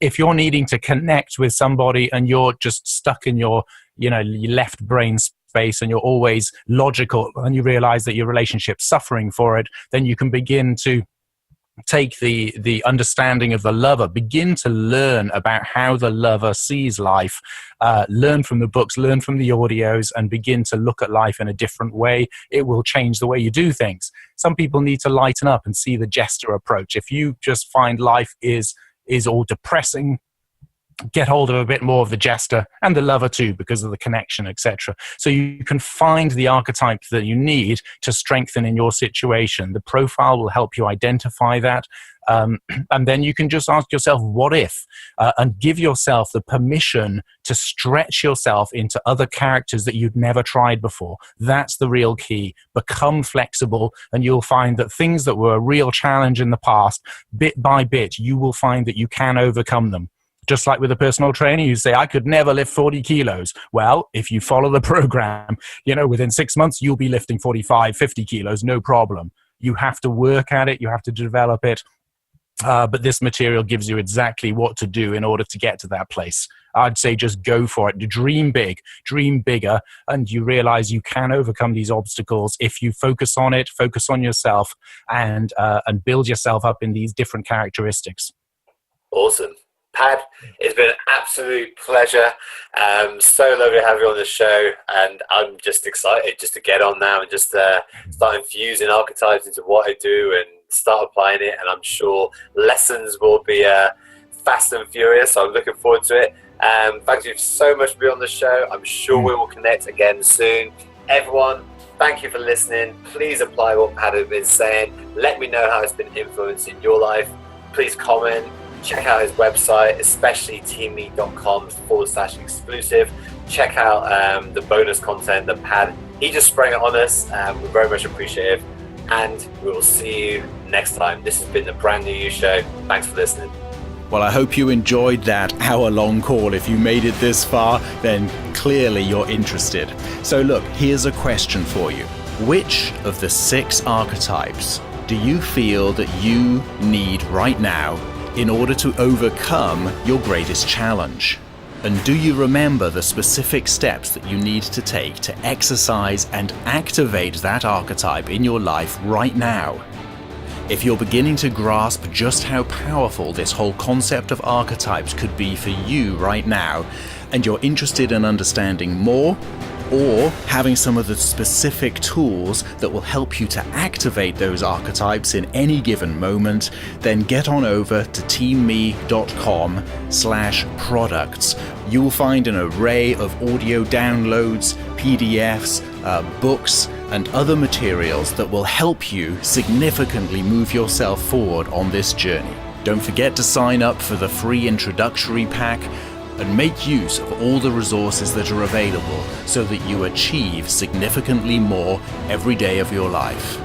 If you're needing to connect with somebody and you're just stuck in your left brain space and you're always logical and you realize that your relationship's suffering for it, then you can begin to take the understanding of the lover, begin to learn about how the lover sees life, learn from the books, learn from the audios, and begin to look at life in a different way. It will change the way you do things. Some people need to lighten up and see the jester approach. If you just find life is all depressing get hold of a bit more of the jester and the lover too, because of the connection, etc. So you can find the archetype that you need to strengthen in your situation. The profile will help you identify that. And then you can just ask yourself, what if? And give yourself the permission to stretch yourself into other characters that you've never tried before. That's the real key. Become flexible, and you'll find that things that were a real challenge in the past, bit by bit, you will find that you can overcome them. Just like with a personal trainer, you say, I could never lift 40 kilos. Well, if you follow the program, within 6 months, you'll be lifting 45, 50 kilos, no problem. You have to work at it. You have to develop it. But this material gives you exactly what to do in order to get to that place. I'd say just go for it. Dream big, dream bigger, and you realize you can overcome these obstacles if you focus on it, focus on yourself, and build yourself up in these different characteristics. Awesome. Pad, it's been an absolute pleasure. So lovely to have you on the show, and I'm just excited just to get on now and just start infusing archetypes into what I do and start applying it. And I'm sure lessons will be fast and furious. So I'm looking forward to it. Thank you so much for being on the show. I'm sure we will connect again soon. Everyone, thank you for listening. Please apply what Pad has been saying. Let me know how it's been influencing your life. Please comment. Check out his website, especially teamme.com/exclusive. Check out the bonus content that Pad, he just sprang it on us. We're very much appreciative. And we will see you next time. This has been the Brand New You Show. Thanks for listening. Well, I hope you enjoyed that hour-long call. If you made it this far, then clearly you're interested. So look, here's a question for you. Which of the 6 archetypes do you feel that you need right now in order to overcome your greatest challenge? And do you remember the specific steps that you need to take to exercise and activate that archetype in your life right now? If you're beginning to grasp just how powerful this whole concept of archetypes could be for you right now, and you're interested in understanding more, or having some of the specific tools that will help you to activate those archetypes in any given moment, then get on over to teamme.com/products. You will find an array of audio downloads, PDFs, books, and other materials that will help you significantly move yourself forward on this journey. Don't forget to sign up for the free introductory pack and make use of all the resources that are available so that you achieve significantly more every day of your life.